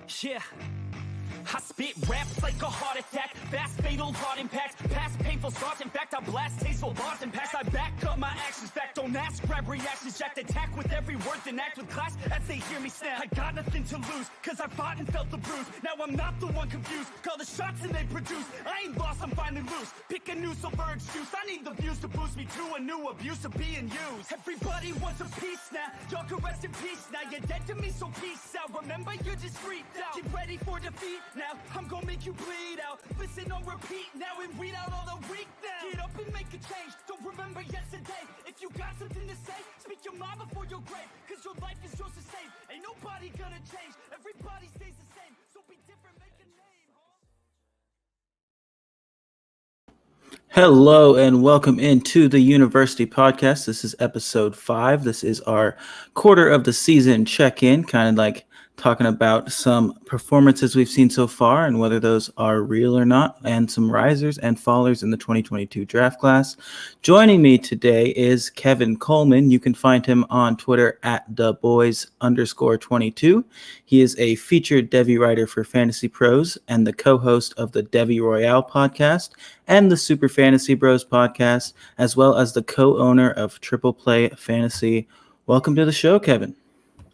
Yeah. I spit raps like a heart attack, fast fatal heart impacts, past painful scars. In fact, I blast tasteful bars and pass. I back up my actions, fact don't ask, grab reactions, jacked attack with every word, then act with class as they hear me snap. I got nothing to lose, cause I fought and felt the bruise. Now I'm not the one confused, call the shots and they produce. I ain't lost, I'm finally loose, pick a new silver excuse. I need the views to boost me to a new abuse of being used. Everybody wants a piece now, y'all can rest in peace now. You're dead to me, so peace out. Remember, you're just freaked out. Get ready for defeat now. I'm gonna make you bleed out. Listen on repeat now and weed out all the weak now. Get up and make a change. Don't remember yesterday. If you got something to say, speak your mind before your grave. Cause your life is yours to save. Ain't nobody gonna change. Everybody stays the same. So be different, make a name. Hello and welcome into the University Podcast. This is episode 5. This is our quarter of the season check-in, kind of like talking about some performances we've seen so far and whether those are real or not, and some risers and fallers in the 2022 draft class. Joining me today is Kevin Coleman. You can find him on Twitter at theboys_22. He is a featured Devy writer for Fantasy Pros and the co-host of the Devy Royale podcast and the Super Fantasy Bros podcast, as well as the co-owner of Triple Play Fantasy. Welcome to the show, Kevin.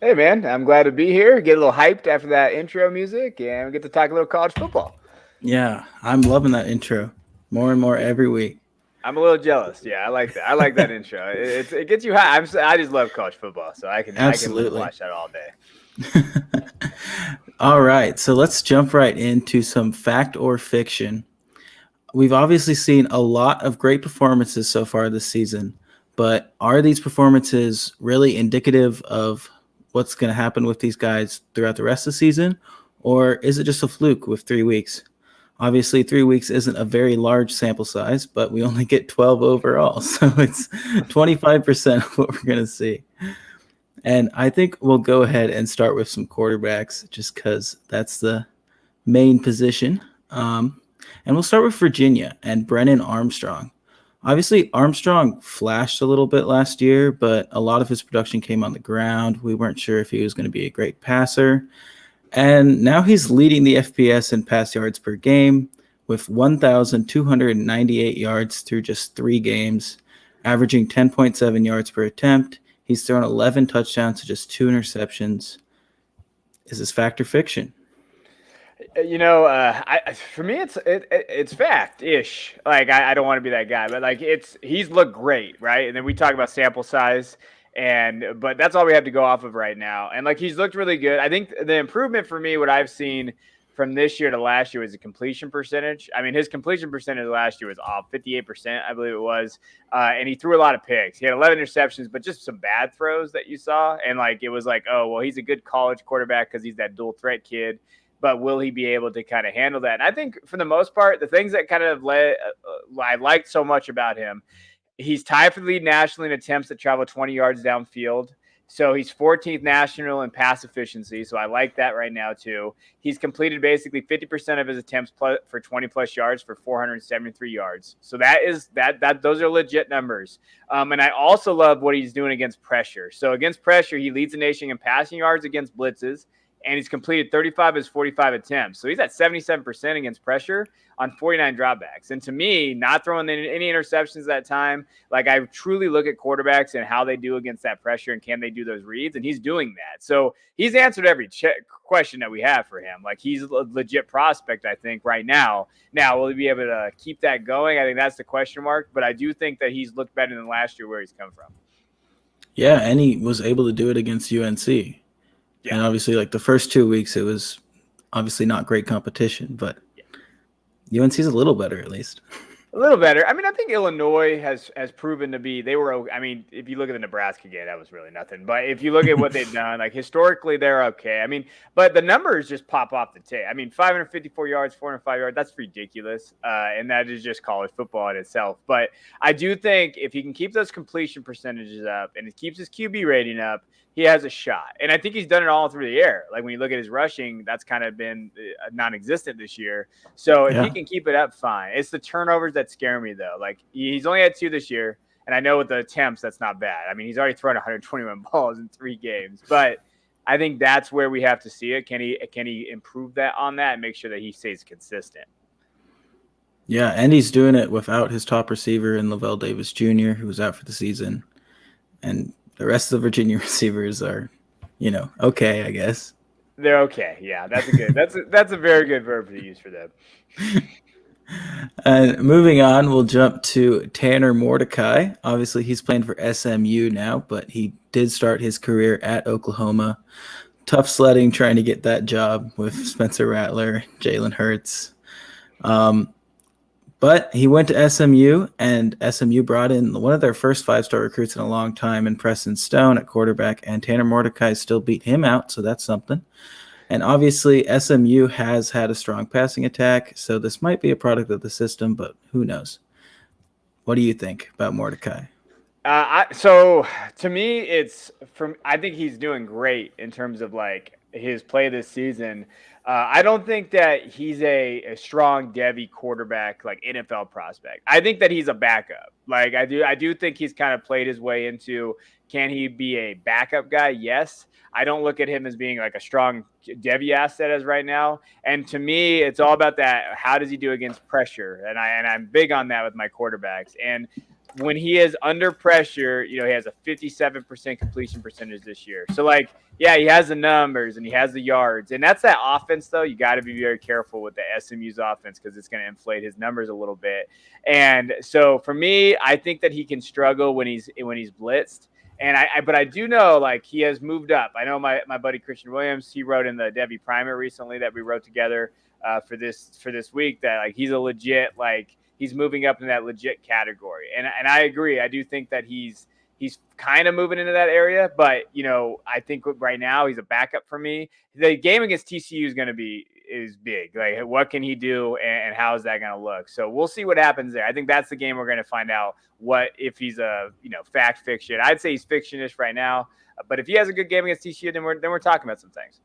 Hey, man, I'm glad to be here. Get a little hyped after that intro music, and we get to talk a little college football. Yeah, I'm loving that intro more and more every week. I'm a little jealous. Yeah, I like that. I like that intro. It gets you high. I just love college football, so I can watch that all day. All right, so let's jump right into some fact or fiction. We've obviously seen a lot of great performances so far this season, but are these performances really indicative of what's going to happen with these guys throughout the rest of the season, or is it just a fluke with 3 weeks? Obviously, 3 weeks isn't a very large sample size, but we only get 12 overall, so it's 25% of what we're going to see. And I think we'll go ahead and start with some quarterbacks just because that's the main position. And we'll start with Virginia and Brennan Armstrong. Obviously, Armstrong flashed a little bit last year, but a lot of his production came on the ground. We weren't sure if he was going to be a great passer. And now he's leading the FBS in pass yards per game with 1,298 yards through just 3 games, averaging 10.7 yards per attempt. He's thrown 11 touchdowns to just 2 interceptions. Is this fact or fiction? You know, for me, it's fact-ish. Like, I don't want to be that guy, but like he's looked great, right? And then we talk about sample size, but that's all we have to go off of right now. And like he's looked really good. I think the improvement for me, what I've seen from this year to last year, was the completion percentage. I mean, his completion percentage last year was off 58%, I believe it was, and he threw a lot of picks. He had 11 interceptions, but just some bad throws that you saw, and like it was like, oh well, he's a good college quarterback because he's that dual threat kid. But will he be able to kind of handle that? And I think for the most part, the things that kind of I liked so much about him, he's tied for the lead nationally in attempts that travel 20 yards downfield. So he's 14th national in pass efficiency. So I like that right now too. He's completed basically 50% of his attempts for 20 plus yards for 473 yards. So those are legit numbers. And I also love what he's doing against pressure. So against pressure, he leads the nation in passing yards against blitzes. And he's completed 35 of his 45 attempts. So he's at 77% against pressure on 49 dropbacks. And to me, not throwing any interceptions that time, like I truly look at quarterbacks and how they do against that pressure and can they do those reads, and he's doing that. So he's answered every question that we have for him. Like he's a legit prospect, I think, right now. Now, will he be able to keep that going? I think that's the question mark. But I do think that he's looked better than last year where he's come from. Yeah, and he was able to do it against UNC. Yeah. And obviously, like the first 2 weeks, it was obviously not great competition, but UNC's a little better at least. A little better. I mean, I think Illinois has proven to be, I mean, if you look at the Nebraska game, that was really nothing. But if you look at what they've done, like historically, they're okay. I mean, but the numbers just pop off the tape. I mean, 554 yards, 405 yards, that's ridiculous. And that is just college football in itself. But I do think if he can keep those completion percentages up and he keeps his QB rating up, he has a shot. And I think he's done it all through the air. Like when you look at his rushing, that's kind of been non-existent this year. So if he can keep it up, fine. It's the turnovers that scare me, though. Like he's only had 2 this year. And I know with the attempts, that's not bad. I mean, he's already thrown 121 balls in 3 games. But I think that's where we have to see it. Can he improve that on that and make sure that he stays consistent? Yeah, and he's doing it without his top receiver in Lavelle Davis Jr., who was out for the season. And the rest of the Virginia receivers are, okay, I guess. They're okay. Yeah, that's a very good verb to use for them. And moving on, we'll jump to Tanner Mordecai. Obviously, he's playing for SMU now, but he did start his career at Oklahoma. Tough sledding trying to get that job with Spencer Rattler, Jalen Hurts. But he went to SMU, and SMU brought in one of their first 5-star recruits in a long time in Preston Stone at quarterback, and Tanner Mordecai still beat him out, so that's something. And obviously, SMU has had a strong passing attack, so this might be a product of the system, but who knows? What do you think about Mordecai? So to me, I think he's doing great in terms of like his play this season. I don't think that he's a strong Devy quarterback, like NFL prospect. I think that he's a backup. Like I do think he's kind of played his way into, can he be a backup guy? Yes. I don't look at him as being like a strong Devy asset as right now. And to me, it's all about that. How does he do against pressure? And I'm big on that with my quarterbacks. And when he is under pressure, he has a 57% completion percentage this year. So like, yeah, he has the numbers and he has the yards, and that's that offense though. You got to be very careful with the SMU's offense because it's going to inflate his numbers a little bit. And so for me, I think that he can struggle when he's blitzed. And but I do know like he has moved up. I know my buddy Christian Williams, he wrote in the Devy Primer recently that we wrote together for this week that like he's a legit, like he's moving up in that legit category. And I agree. I do think that he's kind of moving into that area, but I think right now he's a backup for me. The game against TCU is big. Like, what can he do, and how is that going to look? So we'll see what happens there. I think that's the game we're going to find out what if he's a fact fiction. I'd say he's fictionish right now, but if he has a good game against TCU, then we're talking about some things.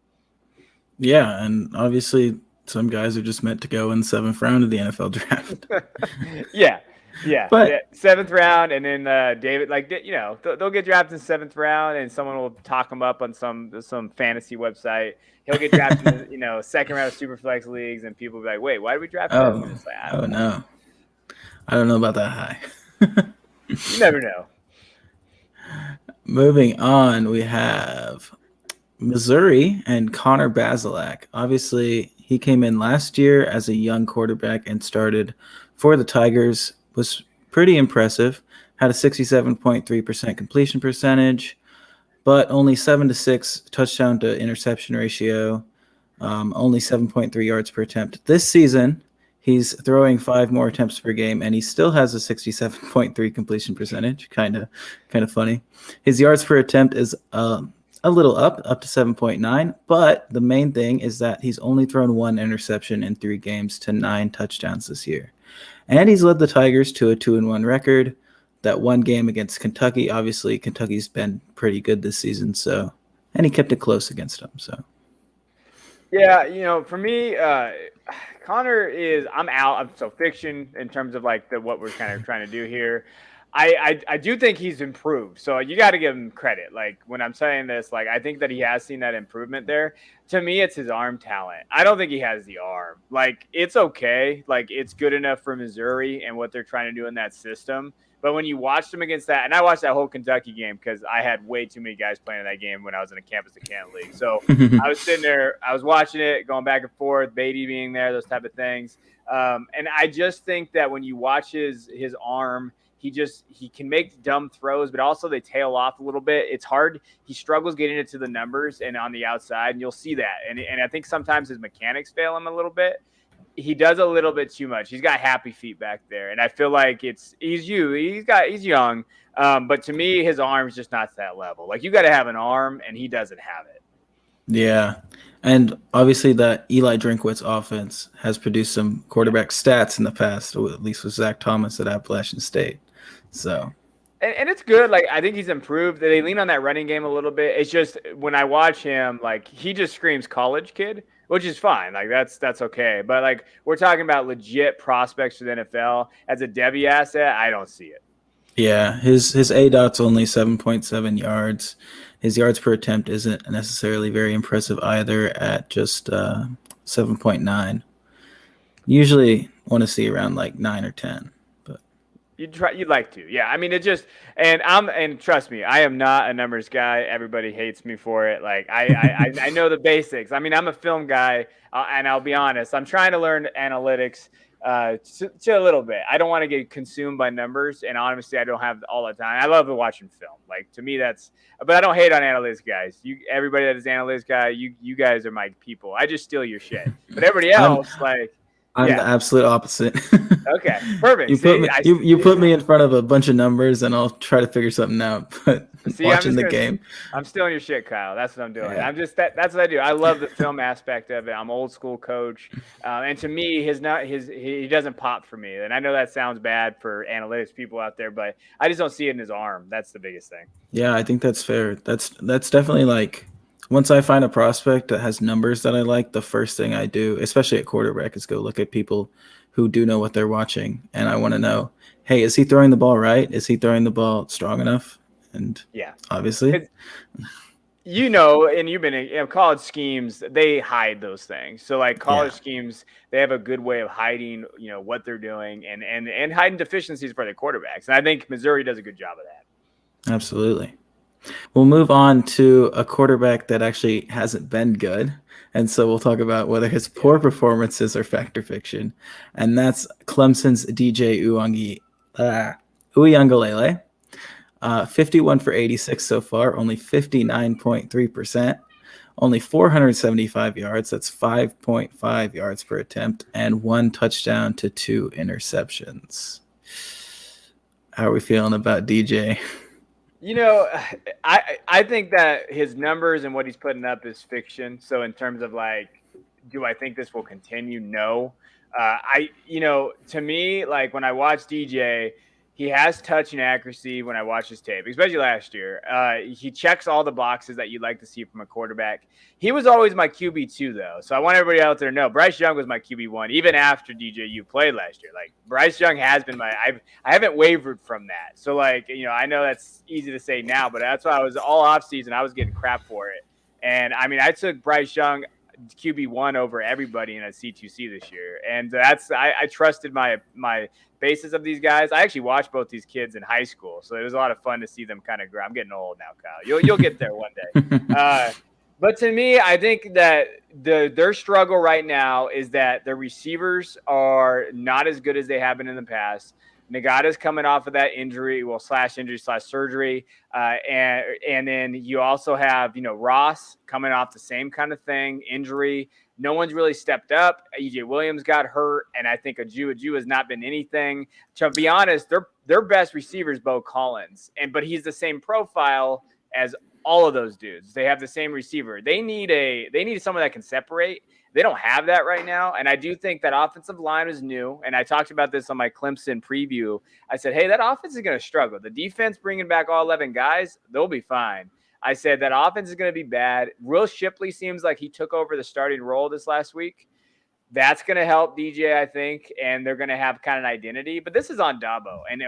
Yeah, and obviously some guys are just meant to go in the 7th round of the NFL draft. Yeah, but 7th round, and then David, like they'll get drafted in 7th round, and someone will talk him up on some fantasy website. He'll get drafted in 2nd round of Superflex leagues, and people will be like, "Wait, why did we draft him?" And it's like, I don't know. I don't know about that high. You never know. Moving on, we have Missouri and Connor Basilak. Obviously, he came in last year as a young quarterback and started for the Tigers. Was pretty impressive. Had a 67.3% completion percentage, but only 7-6 touchdown to interception ratio, only 7.3 yards per attempt. This season, he's throwing 5 more attempts per game, and he still has a 67.3 completion percentage. Kind of funny. His yards per attempt is a little up to 7.9, but the main thing is that he's only thrown 1 interception in 3 games to 9 touchdowns this year. And he's led the Tigers to a 2-1 record. That one game against Kentucky, obviously Kentucky's been pretty good this season, and he kept it close against them. So, yeah, for me, Connor I'm out. I'm so fiction in terms of like what we're kind of trying to do here. I do think he's improved. So you got to give him credit. Like when I'm saying this, like I think that he has seen that improvement there. To me, it's his arm talent. I don't think he has the arm. Like it's okay. Like it's good enough for Missouri and what they're trying to do in that system. But when you watched him against that, and I watched that whole Kentucky game because I had way too many guys playing in that game when I was in a campus to Canton league. So I was sitting there, I was watching it, going back and forth, Beatty being there, those type of things. And I just think that when you watch his arm, he can make dumb throws, but also they tail off a little bit. It's hard. He struggles getting it to the numbers and on the outside, and you'll see that. And I think sometimes his mechanics fail him a little bit. He does a little bit too much. He's got happy feet back there, and I feel like he's young, but to me, his arm's just not to that level. Like you got to have an arm, and he doesn't have it. Yeah, and obviously that Eli Drinkwitz offense has produced some quarterback stats in the past, or at least with Zach Thomas at Appalachian State. So, and it's good. Like I think he's improved. They lean on that running game a little bit. It's just when I watch him, like he just screams college kid, which is fine. Like that's okay. But like we're talking about legit prospects for the NFL as a Devy asset, I don't see it. Yeah, his A dot's only 7.7 yards. His yards per attempt isn't necessarily very impressive either at just 7.9. Usually want to see around like 9 or 10. But You'd like to, yeah. I mean, it just and trust me, I am not a numbers guy. Everybody hates me for it. Like I know the basics. I mean, I'm a film guy, and I'll be honest, I'm trying to learn analytics to a little bit. I don't want to get consumed by numbers, and honestly, I don't have all the time. I love watching film. Like to me, but I don't hate on analytics guys. Everybody that is analytics guy, you guys are my people. I just steal your shit, but everybody else, I'm the absolute opposite. Okay, perfect. You put me in front of a bunch of numbers, and I'll try to figure something out. But watching the game, I'm stealing your shit, Kyle. That's what I'm doing. Yeah. That's what I do. I love the film aspect of it. I'm old school coach, and to me, he doesn't pop for me. And I know that sounds bad for analytics people out there, but I just don't see it in his arm. That's the biggest thing. Yeah, I think that's fair. That's definitely like. Once I find a prospect that has numbers that I like, the first thing I do, especially at quarterback, is go look at people who do know what they're watching. And I want to know, hey, is he throwing the ball right? Is he throwing the ball strong enough? And yeah, obviously. and you've been in college schemes, they hide those things. So like college schemes, they have a good way of hiding, what they're doing and hiding deficiencies for their quarterbacks. And I think Missouri does a good job of that. Absolutely. We'll move on to a quarterback that actually hasn't been good. And so we'll talk about whether his poor performances are fact or fiction. And that's Clemson's DJ Uiagalelei. 51 for 86 so far, only 59.3%, only 475 yards. That's 5.5 yards per attempt, and 1 touchdown to 2 interceptions. How are we feeling about DJ? I think that his numbers and what he's putting up is fiction. So in terms of do I think this will continue? No. To me, like when I watch DJ, he has touch and accuracy when I watch his tape, especially last year. He checks all the boxes that you'd like to see from a quarterback. He was always my QB2, though. So I want everybody out there to know Bryce Young was my QB1, even after DJU played last year. Like, Bryce Young has been I haven't wavered from that. So, I know that's easy to say now, but that's why I was all offseason. I was getting crap for it. And, I took Bryce Young QB1 over everybody in a C2C this year. And I trusted my basis of these guys. I actually watched both these kids in high school, so it was a lot of fun to see them kind of grow. I'm getting old now, Kyle. You'll get there one day. But to me, I think that their struggle right now is that the receivers are not as good as they have been in the past. Nagata's coming off of that injury, /surgery. And then you also have, Ross coming off the same kind of thing, injury. No one's really stepped up. EJ Williams got hurt, and I think Aju has not been anything. To be honest, their best receiver is Bo Collins, but he's the same profile as all of those dudes. They have the same receiver. They need someone that can separate. They don't have that right now, and I do think that offensive line is new, and I talked about this on my Clemson preview. I said, hey, that offense is going to struggle. The defense bringing back all 11 guys, they'll be fine. I said that offense is going to be bad. Will Shipley seems like he took over the starting role this last week. That's going to help DJ, I think, and they're going to have kind of an identity. But this is on Dabo and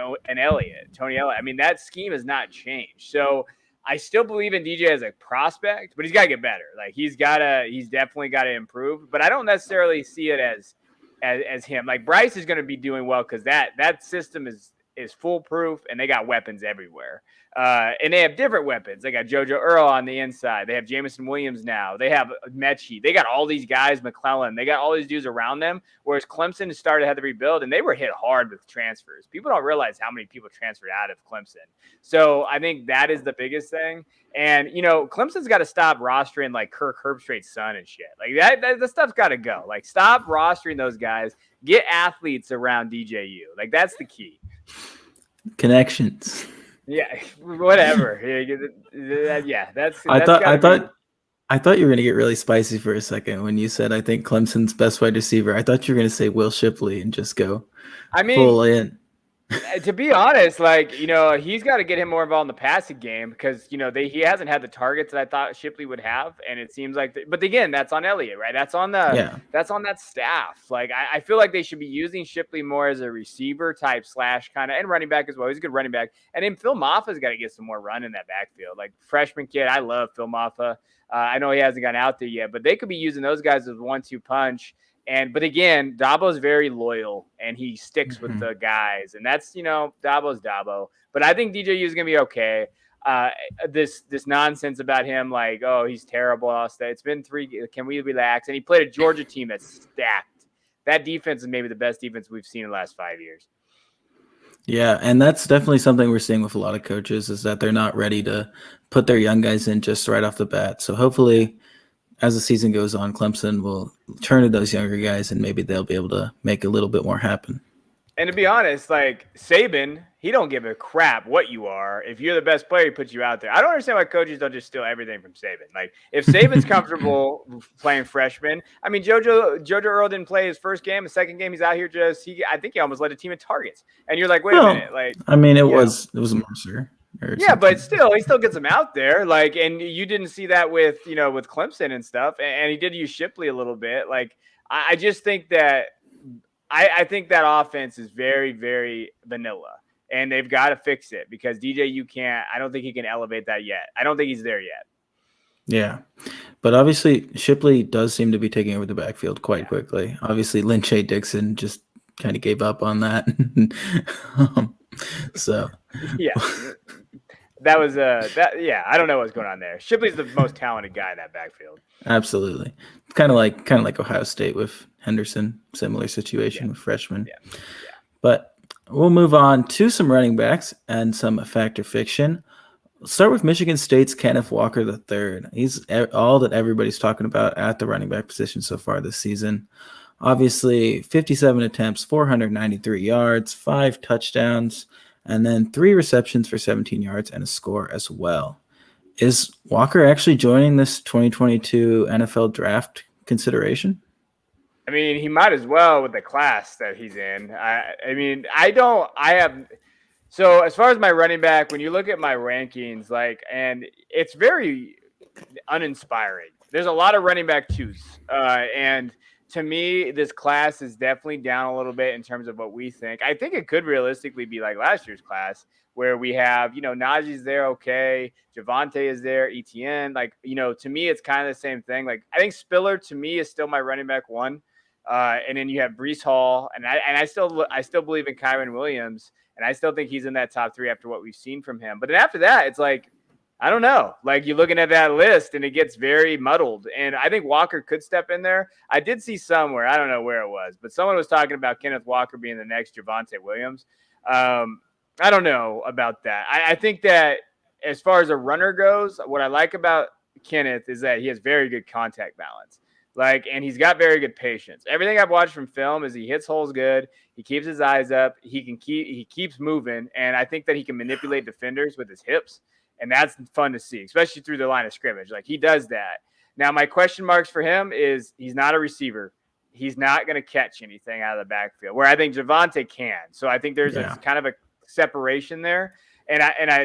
Tony Elliott. That scheme has not changed. So I still believe in DJ as a prospect, but he's got to get better. He's definitely got to improve. But I don't necessarily see it as him. Like Bryce is going to be doing well because that system is foolproof, and they got weapons everywhere. And they have different weapons. They got JoJo Earl on the inside. They have Jamison Williams now. They have Mechie. They got all these guys, McClellan. They got all these dudes around them, whereas Clemson started to have to rebuild, and they were hit hard with transfers. People don't realize how many people transferred out of Clemson. So I think that is the biggest thing. And, Clemson's got to stop rostering like Kirk Herbstrait's son and shit. Like that stuff's got to go. Like, stop rostering those guys. Get athletes around DJU. Like, that's the key. Connections. Yeah, whatever. Yeah, that's. I thought you were gonna get really spicy for a second when you said I think Clemson's best wide receiver. I thought you were gonna say Will Shipley and just go full in. To be honest, like, he's got to get him more involved in the passing game because, he hasn't had the targets that I thought Shipley would have. And it seems like, but again, that's on Elliott, right? That's on that staff. Like, I feel like they should be using Shipley more as a receiver type / kind of, and running back as well. He's a good running back. And then Phil Maffa's got to get some more run in that backfield. Like, freshman kid, I love Phil Maffa. I know he hasn't gotten out there yet, but they could be using those guys as 1-2 punch. But again, Dabo's very loyal and he sticks with the guys, and that's, Dabo's Dabo. But I think DJU is going to be okay. This nonsense about him, like, oh, he's terrible. It's been 3. Can we relax? And he played a Georgia team that's stacked. That defense is maybe the best defense we've seen in the last 5 years. Yeah, and that's definitely something we're seeing with a lot of coaches is that they're not ready to put their young guys in just right off the bat. So hopefully, as the season goes on, Clemson will turn to those younger guys and maybe they'll be able to make a little bit more happen. And to be honest, like Saban, he don't give a crap what you are. If you're the best player, he puts you out there. I don't understand why coaches don't just steal everything from Saban. Like, if Saban's comfortable playing freshmen, I mean, JoJo Earl didn't play his first game. The second game, he's out here I think he almost led a team in targets. And you're like, wait a minute. Like, I mean, it was Mercer. Yeah, but still, he still gets them out there. Like, and you didn't see that with Clemson and stuff. And he did use Shipley a little bit. Like, I just think that I think that offense is very, very vanilla, and they've got to fix it because DJU can't. I don't think he can elevate that yet. I don't think he's there yet. Yeah, but obviously Shipley does seem to be taking over the backfield quite quickly. Obviously, Lynche Dixon just kind of gave up on that. So yeah. That was I don't know what's going on there. Shipley's the most talented guy in that backfield. Absolutely. Kind of like Ohio State with Henderson, similar situation with freshmen. Yeah. But we'll move on to some running backs and some fact or fiction. Let's start with Michigan State's Kenneth Walker III. He's all that everybody's talking about at the running back position so far this season. Obviously, 57 attempts, 493 yards, 5 touchdowns, and then 3 receptions for 17 yards and a score as well. Is Walker actually joining this 2022 NFL draft consideration? I mean, he might as well with the class that he's in. So as far as my running back, when you look at my rankings, and it's very uninspiring. There's a lot of running back 2s. And to me, this class is definitely down a little bit in terms of what we think. I think it could realistically be like last year's class where we have, Najee's there, okay. Javonte is there, Etienne. To me, it's kind of the same thing. Like, I think Spiller, to me, is still my running back 1. And then you have Breece Hall. And I still believe in Kyron Williams. And I still think he's in that top 3 after what we've seen from him. But then after that, it's like, I don't know. Like, you're looking at that list and it gets very muddled. And I think Walker could step in there. I did see somewhere, I don't know where it was, but someone was talking about Kenneth Walker being the next Javonte Williams. I don't know about that. I think that as far as a runner goes, what I like about Kenneth is that he has very good contact balance. And he's got very good patience. Everything I've watched from film is he hits holes good. He keeps his eyes up. He keeps moving. And I think that he can manipulate defenders with his hips. And that's fun to see, especially through the line of scrimmage. Like, he does that. Now, my question marks for him is he's not a receiver. He's not going to catch anything out of the backfield, where I think Javonte can. So I think there's a kind of a separation there. And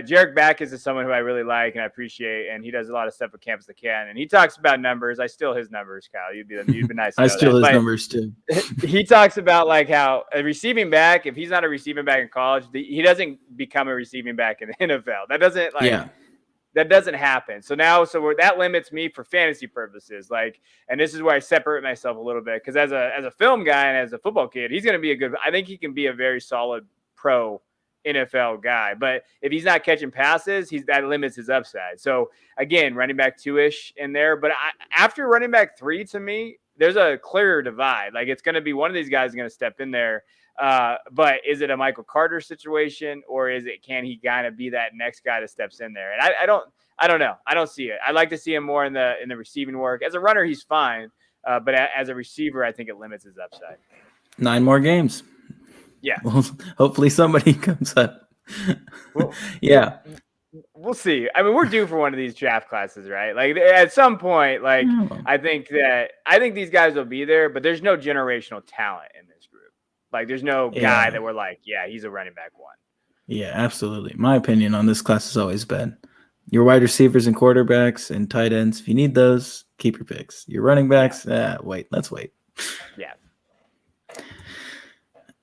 Jarek Backus is someone who I really like and I appreciate, and he does a lot of stuff at Campus that can. And he talks about numbers. I steal his numbers, Kyle. You'd be nice. To I steal his numbers too. He talks about how a receiving back, if he's not a receiving back in college, he doesn't become a receiving back in the NFL. That doesn't that doesn't happen. So that limits me for fantasy purposes. And this is where I separate myself a little bit, because as a film guy and as a football kid, he's going to be I think he can be a very solid pro NFL guy, but if he's not catching passes, that limits his upside. So again, running back 2-ish in there, but after running back 3, to me, there's a clearer divide. It's going to be one of these guys going to step in there. But is it a Michael Carter situation, or can he kind of be that next guy that steps in there? And I don't know. I don't see it. I'd like to see him more in the receiving work. As a runner, he's fine. But as a receiver, I think it limits his upside. 9 more games. Yeah. Well, hopefully somebody comes up. Yeah. We'll see. I mean, we're due for one of these draft classes, right? At some point, I think these guys will be there, but there's no generational talent in this group. Like there's no guy that we're like, yeah, he's a running back 1. Yeah, absolutely. My opinion on this class has always been your wide receivers and quarterbacks and tight ends. If you need those, keep your picks. Your running backs, let's wait. Yeah.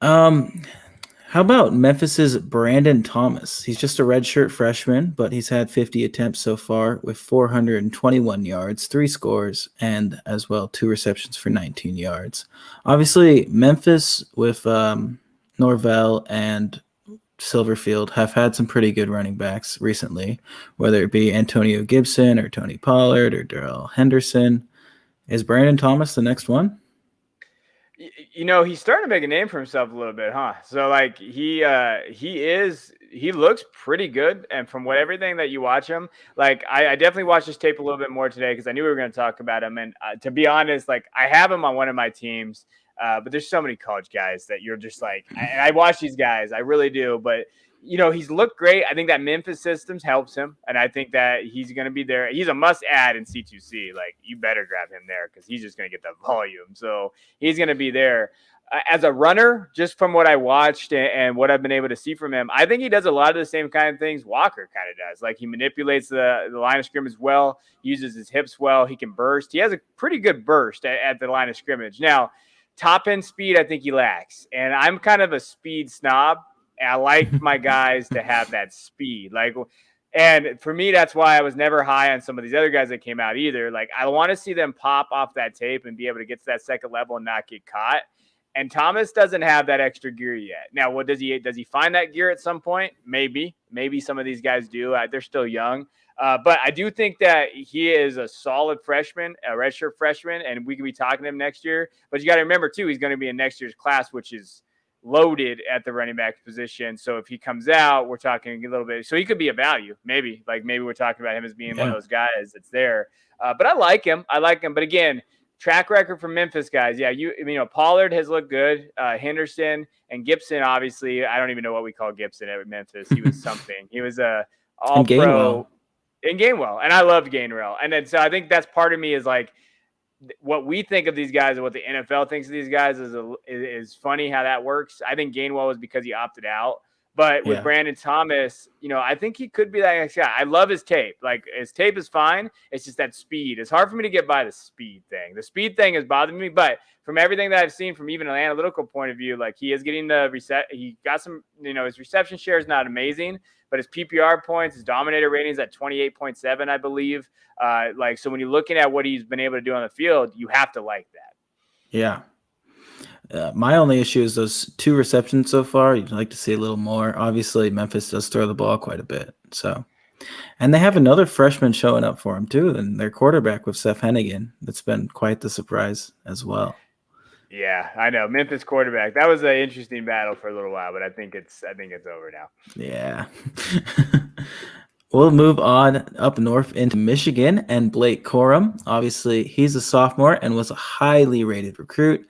How about Memphis's Brandon Thomas? He's just a redshirt freshman, but he's had 50 attempts so far with 421 yards, 3 scores, and as well 2 receptions for 19 yards. Obviously, Memphis with Norvell and Silverfield have had some pretty good running backs recently, whether it be Antonio Gibson or Tony Pollard or Darrell Henderson. Is Brandon Thomas the next one? He's starting to make a name for himself a little bit, huh? So like he looks pretty good. And from everything that you watch him, like I definitely watched his tape a little bit more today because I knew we were going to talk about him. And to be honest, like I have him on one of my teams, but there's so many college guys that you're just like, and I watch these guys, I really do. But he's looked great. I think that Memphis systems helps him. And I think that he's going to be there. He's a must add in C2C. Like you better grab him there because he's just going to get the volume. So he's going to be there. As a runner, just from what I watched and what I've been able to see from him, I think he does a lot of the same kind of things Walker kind of does. Like he manipulates the line of scrimmage well, uses his hips well. He can burst. He has a pretty good burst at the line of scrimmage. Now, top end speed, I think he lacks. And I'm kind of a speed snob. And I like my guys to have that speed. And for me, that's why I was never high on some of these other guys that came out either. Like, I want to see them pop off that tape and be able to get to that second level and not get caught. And Thomas doesn't have that extra gear yet. Now, what does he find that gear at some point? Maybe some of these guys do. They're still young. But I do think that he is a solid freshman, a redshirt freshman, and we could be talking to him next year. But you got to remember, too, he's going to be in next year's class, which is loaded at the running back position. So if he comes out, we're talking a little bit. So he could be a value, maybe. Like maybe we're talking about him as being one of those guys that's there. But I like him. But again, track record for Memphis guys. Yeah, Pollard has looked good. Henderson and Gibson, obviously. I don't even know what we call Gibson at Memphis. He was something. He was a all-pro in Gainwell. And I loved Gainwell. And then so I think that's part of me is like, what we think of these guys and what the NFL thinks of these guys is funny how that works. I think Gainwell was because he opted out. But with Brandon Thomas, I think he could be that next guy. I love his tape. Like, his tape is fine. It's just that speed. It's hard for me to get by the speed thing. The speed thing is bothering me. But from everything that I've seen from even an analytical point of view, like, he is getting the reset. He got some, his reception share is not amazing, but his PPR points, his dominator ratings at 28.7, I believe. So when you're looking at what he's been able to do on the field, you have to like that. Yeah. My only issue is those 2 receptions so far. You'd like to see a little more. Obviously, Memphis does throw the ball quite a bit. So, and they have another freshman showing up for him too, and their quarterback with Seth Hennigan. That's been quite the surprise as well. Yeah, I know. Memphis quarterback. That was an interesting battle for a little while, but I think it's over now. Yeah. We'll move on up north into Michigan and Blake Corum. Obviously, he's a sophomore and was a highly rated recruit.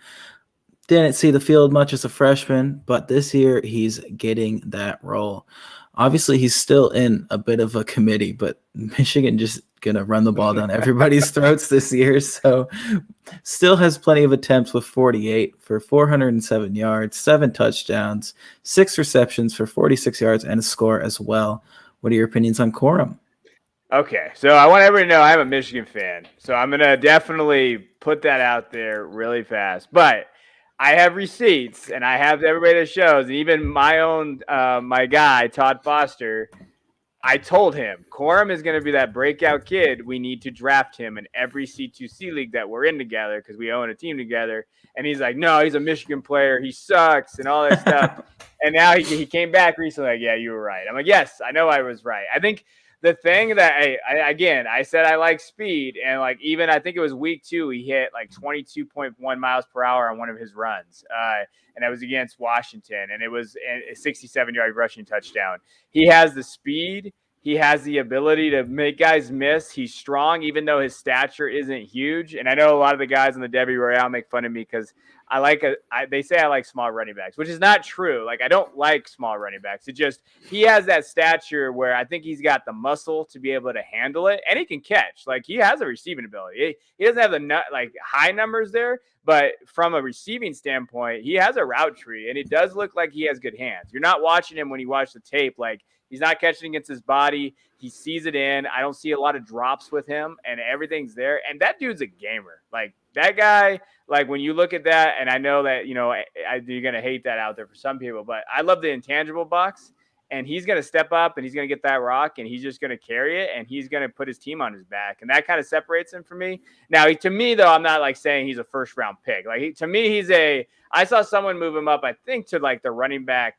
Didn't see the field much as a freshman, but this year he's getting that role. Obviously, he's still in a bit of a committee, but Michigan just going to run the ball down everybody's throats this year. So still has plenty of attempts with 48 for 407 yards, 7 touchdowns, 6 receptions for 46 yards, and a score as well. What are your opinions on Corum? Okay, so I want everyone to know I'm a Michigan fan. So I'm going to definitely put that out there really fast. But I have receipts, and I have everybody that shows, and even my own, my guy, Todd Foster, I told him, Corum is going to be that breakout kid. We need to draft him in every C2C league that we're in together because we own a team together. And he's like, no, he's a Michigan player. He sucks and all that stuff. And now he came back recently like, yeah, you were right. I'm like, yes, I know I was right. I think the thing that I said I like speed, and like even I think it was week 2, he hit like 22.1 miles per hour on one of his runs, and that was against Washington, and it was a 67-yard rushing touchdown. He has the speed. He has the ability to make guys miss. He's strong, even though his stature isn't huge. And I know a lot of the guys in the Debbie Royale make fun of me because they say I like small running backs, which is not true. Like I don't like small running backs. It just he has that stature where I think he's got the muscle to be able to handle it, and he can catch. Like he has a receiving ability. He doesn't have the high numbers there, but from a receiving standpoint, he has a route tree, and it does look like he has good hands. You're not watching him when you watch the tape like he's not catching against his body. He sees it in. I don't see a lot of drops with him, and everything's there. And that dude's a gamer. Like that guy, like when you look at that, and I know that, you're going to hate that out there for some people, but I love the intangible box, and he's going to step up and he's going to get that rock and he's just going to carry it and he's going to put his team on his back. And that kind of separates him from me. Now, to me, though, I'm not like saying he's a first round pick. Like to me, I saw someone move him up, I think, to like the running back.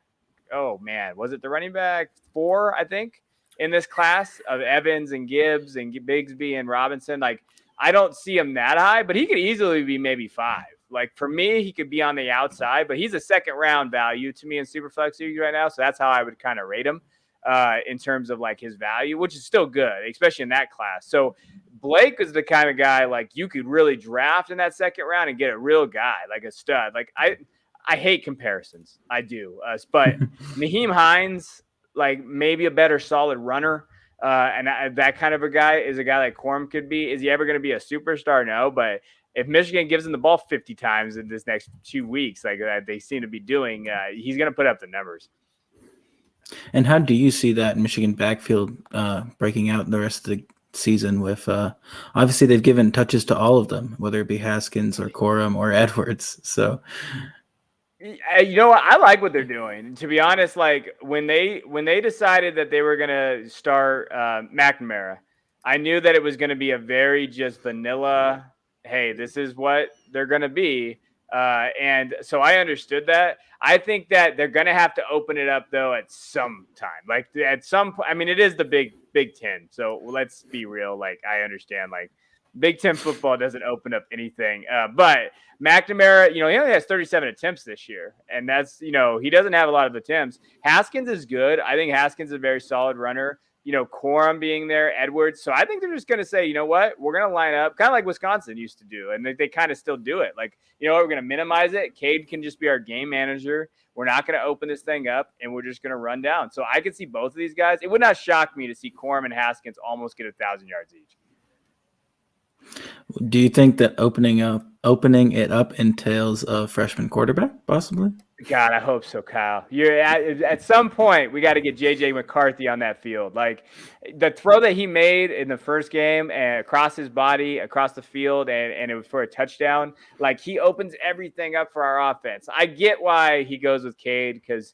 Oh man, was it the running back 4, I think, in this class of Evans and Gibbs and Bigsby and Robinson? Like, I don't see him that high, but he could easily be maybe 5. Like for me, he could be on the outside, but he's a second round value to me in Superflex League right now. So that's how I would kind of rate him in terms of like his value, which is still good, especially in that class. So Blake is the kind of guy like you could really draft in that second round and get a real guy, like a stud. Like I hate comparisons. I do. But Naheem Hines, like maybe a better solid runner. And that kind of a guy is a guy like Corm could be. Is he ever going to be a superstar? No, but if Michigan gives him the ball 50 times in this next 2 weeks, like they seem to be doing, he's going to put up the numbers. And how do you see that Michigan backfield breaking out in the rest of the season with obviously they've given touches to all of them, whether it be Haskins or Corum or Edwards. So I like what they're doing. To be honest, like when they decided that they were going to start McNamara, I knew that it was going to be a very just vanilla, hey, this is what they're going to be. And so I understood that. I think that they're going to have to open it up, though, at some time. Like at some point, I mean, it is the Big Ten. So let's be real. Like I understand, like Big Ten football doesn't open up anything. But McNamara, he only has 37 attempts this year. And that's, he doesn't have a lot of attempts. Haskins is good. I think Haskins is a very solid runner. Corum being there, Edwards. So I think they're just going to say, you know what, we're going to line up kind of like Wisconsin used to do. And they kind of still do it. Like, we're going to minimize it. Cade can just be our game manager. We're not going to open this thing up and we're just going to run down. So I could see both of these guys. It would not shock me to see Corum and Haskins almost get 1,000 yards each. Do you think that opening it up entails a freshman quarterback, possibly? God, I hope so, Kyle. You're at some point we got to get JJ McCarthy on that field. Like the throw that he made in the first game and across his body, across the field, and it was for a touchdown. Like he opens everything up for our offense. I get why he goes with Cade because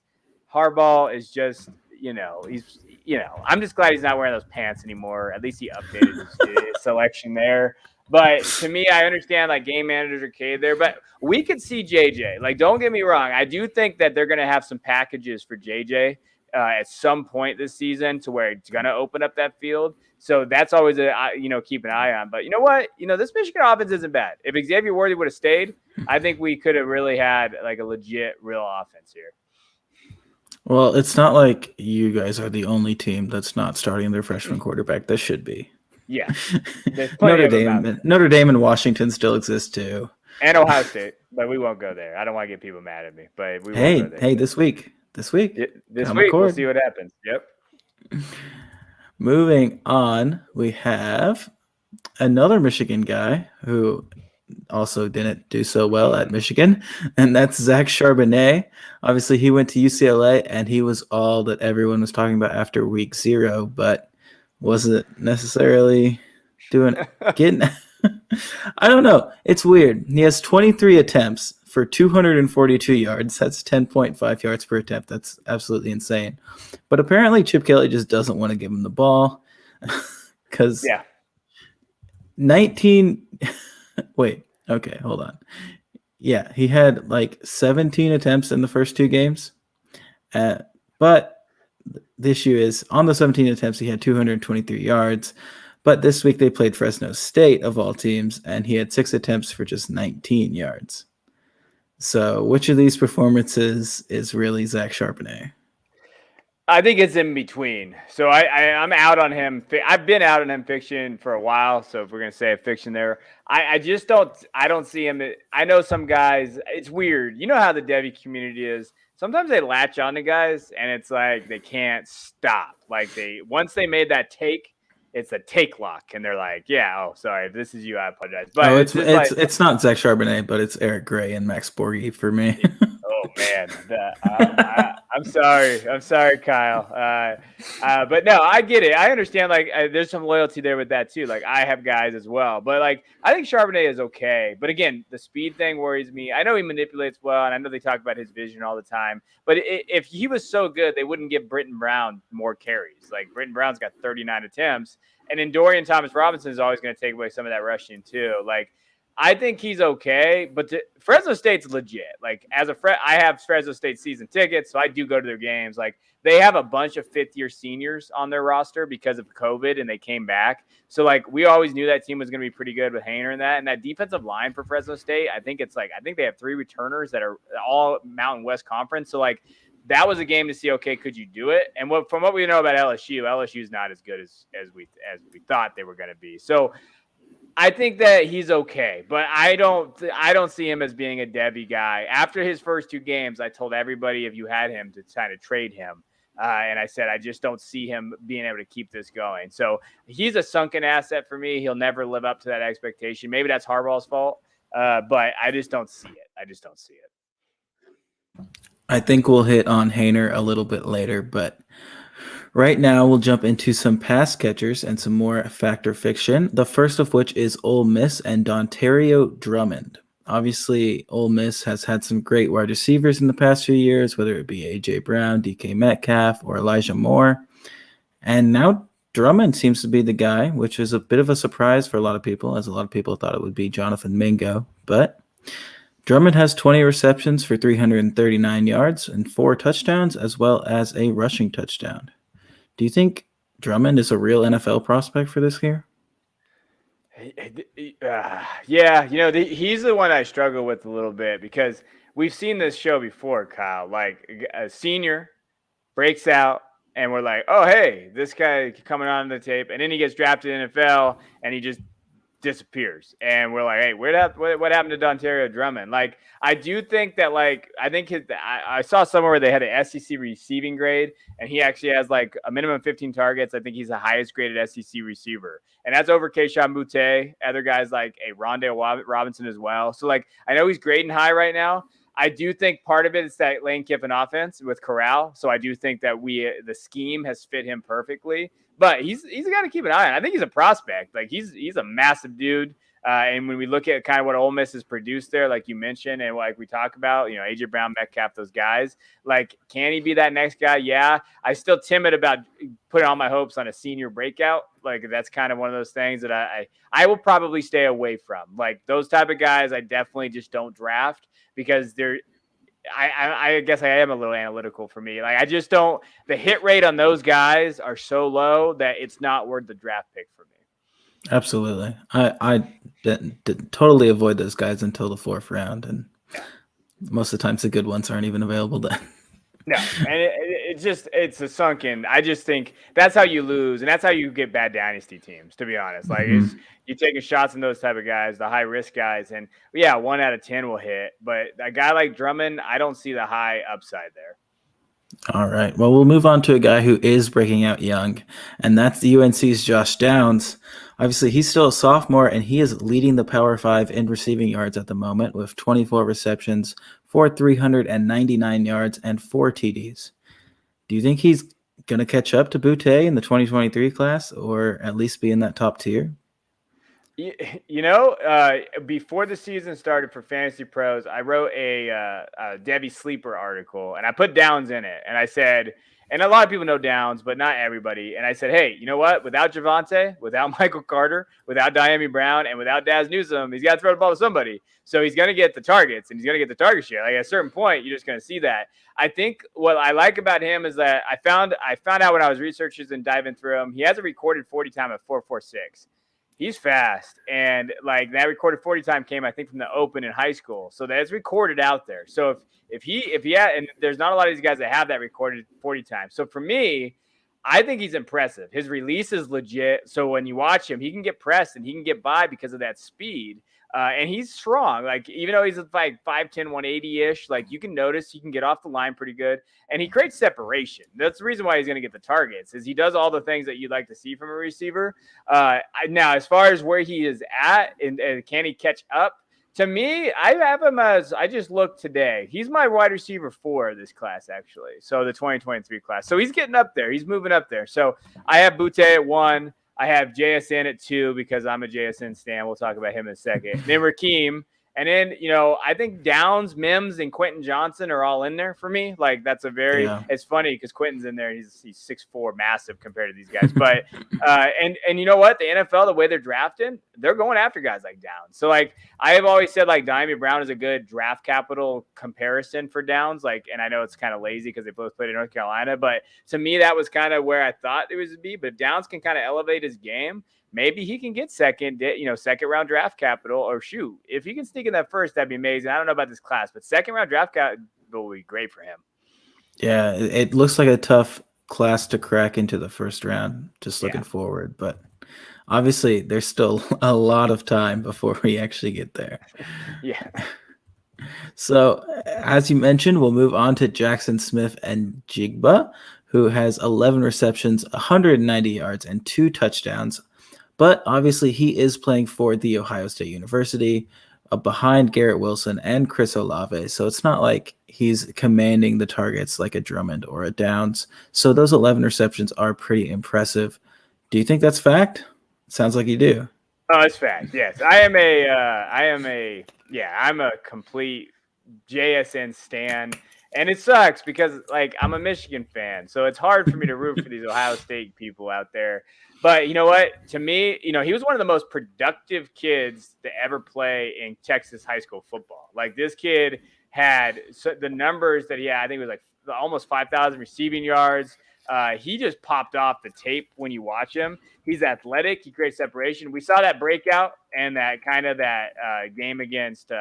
Harbaugh is just, I'm just glad he's not wearing those pants anymore. At least he updated his selection there. But to me, I understand like game managers are Cade there, but we could see JJ. Like, don't get me wrong. I do think that they're going to have some packages for JJ at some point this season to where it's going to open up that field. So that's always keep an eye on. But you know what? This Michigan offense isn't bad. If Xavier Worthy would have stayed, I think we could have really had like a legit real offense here. Well, it's not like you guys are the only team that's not starting their freshman quarterback. That should be. Yeah. Notre Dame and Washington still exist too. And Ohio State, but we won't go there. I don't want to get people mad at me, but we won't go there. Hey, this week, we'll see what happens. Yep. Moving on, we have another Michigan guy who also didn't do so well at Michigan, and that's Zach Charbonnet. Obviously, he went to UCLA, and he was all that everyone was talking about after week 0, but wasn't necessarily getting. I don't know. It's weird. He has 23 attempts for 242 yards. That's 10.5 yards per attempt. That's absolutely insane. But apparently Chip Kelly just doesn't want to give him the ball because 19. Wait. Okay, hold on. Yeah, he had like 17 attempts in the first 2 games. But the issue is on the 17 attempts, he had 223 yards. But this week they played Fresno State of all teams, and he had 6 attempts for just 19 yards. So which of these performances is really Zach Charbonnet? I think it's in between. So I'm out on him. I've been out on him fiction for a while. So if we're gonna say a fiction there, I just don't see him. I know some guys. It's weird. You know how the Debbie community is. Sometimes they latch on to guys, and it's like they can't stop. Like once they made that take, it's a take lock, and they're like, yeah, oh sorry, if this is you, I apologize. But it's not Zach Charbonnet, but it's Eric Gray and Max Borghi for me. Oh man, I'm sorry, Kyle. But no, I get it. I understand. Like, there's some loyalty there with that too. Like, I have guys as well, but like, I think Charbonnet is okay. But again, the speed thing worries me. I know he manipulates well, and I know they talk about his vision all the time. But if he was so good, they wouldn't give Britton Brown more carries. Like, Britton Brown's got 39 attempts, and then Dorian Thomas-Robinson is always going to take away some of that rushing too. Like, I think he's okay, but Fresno State's legit. Like, I have Fresno State season tickets, so I do go to their games. Like, they have a bunch of fifth-year seniors on their roster because of COVID, and they came back. So, like, we always knew that team was going to be pretty good with Hainer and that. And that defensive line for Fresno State, I think they have 3 returners that are all Mountain West Conference. So, like, that was a game to see, okay, could you do it? And from what we know about LSU is not as good as we thought they were going to be. So, I think that he's okay, but I don't see him as being a Debbie guy. After his first 2 games, I told everybody if you had him to try to trade him. And I said, I just don't see him being able to keep this going. So he's a sunken asset for me. He'll never live up to that expectation. Maybe that's Harbaugh's fault, but I just don't see it. I think we'll hit on Hainer a little bit later, but right now we'll jump into some pass catchers and some more fact or fiction. The first of which is Ole Miss and Dontario Drummond. Obviously, Ole Miss has had some great wide receivers in the past few years, whether it be A.J. Brown, DK Metcalf, or Elijah Moore. And now Drummond seems to be the guy, which is a bit of a surprise for a lot of people, as a lot of people thought it would be Jonathan Mingo. But Drummond has 20 receptions for 339 yards and 4 touchdowns, as well as a rushing touchdown. Do you think Drummond is a real NFL prospect for this year? Yeah, he's the one I struggle with a little bit because we've seen this show before, Kyle. Like, a senior breaks out, and we're like, oh, hey, this guy coming on the tape, and then he gets drafted in NFL, and he just disappears, and we're like, hey, what happened to Dontario Drummond? Like, I do think that, like, I saw somewhere where they had an SEC receiving grade, and he actually has like a minimum of 15 targets. I think he's the highest graded SEC receiver, and that's over Kayshon Boutte, other guys like a Rondale Robinson as well. So, like, I know he's grading high right now. I do think part of it is that Lane Kiffin offense with Corral. So I do think that the scheme has fit him perfectly. But he's got to keep an eye on. I think he's a prospect. Like, he's a massive dude. And when we look at kind of what Ole Miss has produced there, like you mentioned, and like we talk about, A.J. Brown, Metcalf, those guys, like, can he be that next guy? Yeah. I'm still timid about putting all my hopes on a senior breakout. Like, that's kind of one of those things that I will probably stay away from. Like, those type of guys, I definitely just don't draft because I guess I am a little analytical for me. Like, I just don't – the hit rate on those guys are so low that it's not worth the draft pick for me. Absolutely. I totally avoid those guys until the 4th round, and most of the times the good ones aren't even available then. No, and it's a sunken. I just think that's how you lose, and that's how you get bad dynasty teams, to be honest. Like, you taking shots in those type of guys, the high risk guys, and yeah, 1 out of 10 will hit. But a guy like Drummond, I don't see the high upside there. All right. Well, we'll move on to a guy who is breaking out young, and that's the UNC's Josh Downs. Obviously, he's still a sophomore, and he is leading the Power 5 in receiving yards at the moment with 24 receptions for 399 yards and 4 TDs. Do you think he's going to catch up to Boutte in the 2023 class, or at least be in that top tier? Before the season started for Fantasy Pros, I wrote a Debbie Sleeper article, and I put Downs in it. And I said, and a lot of people know Downs, but not everybody. And I said, hey, you know what? Without Javonte, without Michael Carter, without Diami Brown, and without Daz Newsome, he's got to throw the ball to somebody. So he's going to get the targets, and he's going to get the target share. Like, at a certain point, you're just going to see that. I think what I like about him is that I found out when I was researching and diving through him, he has a recorded 40 time of 4.46. He's fast, and like that recorded 40 time came, I think, from the Open in high school. So that's recorded out there. So if he had, and there's not a lot of these guys that have that recorded 40 times. So for me, I think he's impressive. His release is legit. So when you watch him, he can get pressed and he can get by because of that speed. And he's strong. Like, even though he's like 5'10", 180-ish, like you can notice he can get off the line pretty good. And he creates separation. That's the reason why he's going to get the targets, is he does all the things that you'd like to see from a receiver. Now, as far as where he is at and can he catch up, to me, I have him as, I just looked today. He's my wide receiver 4 of this class, actually. So the 2023 class. So he's getting up there. He's moving up there. So I have Butte at 1. I have JSN at 2 because I'm a JSN stan. We'll talk about him in a second. Then Rakeem. And then, I think Downs, Mims, and Quentin Johnson are all in there for me. Like, that's a very it's funny because Quentin's in there. He's 6'4", massive compared to these guys. But and you know what? The NFL, the way they're drafting, they're going after guys like Downs. So, like, I have always said, like, Diamond Brown is a good draft capital comparison for Downs. Like, and I know it's kind of lazy because they both played in North Carolina. But to me, that was kind of where I thought it was to be. But if Downs can kind of elevate his game, maybe he can get second round draft capital, or shoot, if he can sneak in that first, that'd be amazing. I don't know about this class, but second round draft capital will be great for him. Yeah, it looks like a tough class to crack into the first round, just looking forward. But obviously, there's still a lot of time before we actually get there. Yeah. So, as you mentioned, we'll move on to Jackson Smith and Jigba, who has 11 receptions, 190 yards, and 2 touchdowns. But obviously, he is playing for The Ohio State University behind Garrett Wilson and Chris Olave. So it's not like he's commanding the targets like a Drummond or a Downs. So those 11 receptions are pretty impressive. Do you think that's fact? Sounds like you do. Oh, it's fact. Yes, I'm a complete JSN stan. And it sucks because, like, I'm a Michigan fan. So it's hard for me to root for these Ohio State people out there. But you know what? To me, he was one of the most productive kids to ever play in Texas high school football. Like, this kid had the numbers that he had. I think it was like almost 5,000 receiving yards. He just popped off the tape when you watch him. He's athletic. He creates separation. We saw that breakout and that kind of game against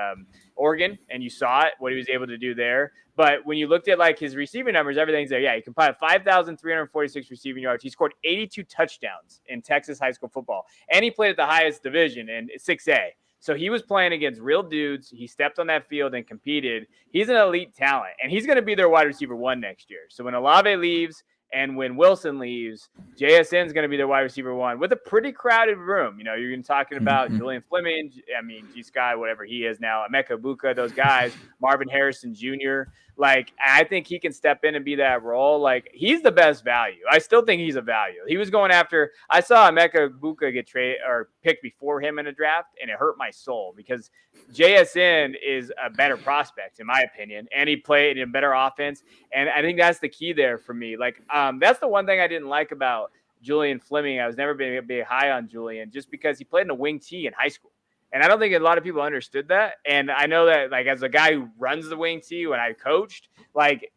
Oregon, and you saw it, what he was able to do there. But when you looked at, like, his receiving numbers, everything's there. Yeah, he compiled 5,346 receiving yards. He scored 82 touchdowns in Texas high school football, and he played at the highest division in 6A. So he was playing against real dudes. He stepped on that field and competed. He's an elite talent, and he's going to be their wide receiver 1 next year. So when Olave leaves and when Wilson leaves, JSN is going to be their wide receiver 1 with a pretty crowded room. You're going to be talking about Julian Fleming, G. Scott, whatever he is now, Emeka Egbuka, those guys, Marvin Harrison Jr. Like, I think he can step in and be that role. Like, he's the best value. I still think he's a value. He was going after – I saw Emeka Egbuka get traded or picked before him in a draft, and it hurt my soul because JSN is a better prospect, in my opinion, and he played in a better offense. And I think that's the key there for me. Like, that's the one thing I didn't like about Julian Fleming. I was never being high on Julian just because he played in a wing T in high school. And I don't think a lot of people understood that. And I know that, like, as a guy who runs the wing T when I coached, like,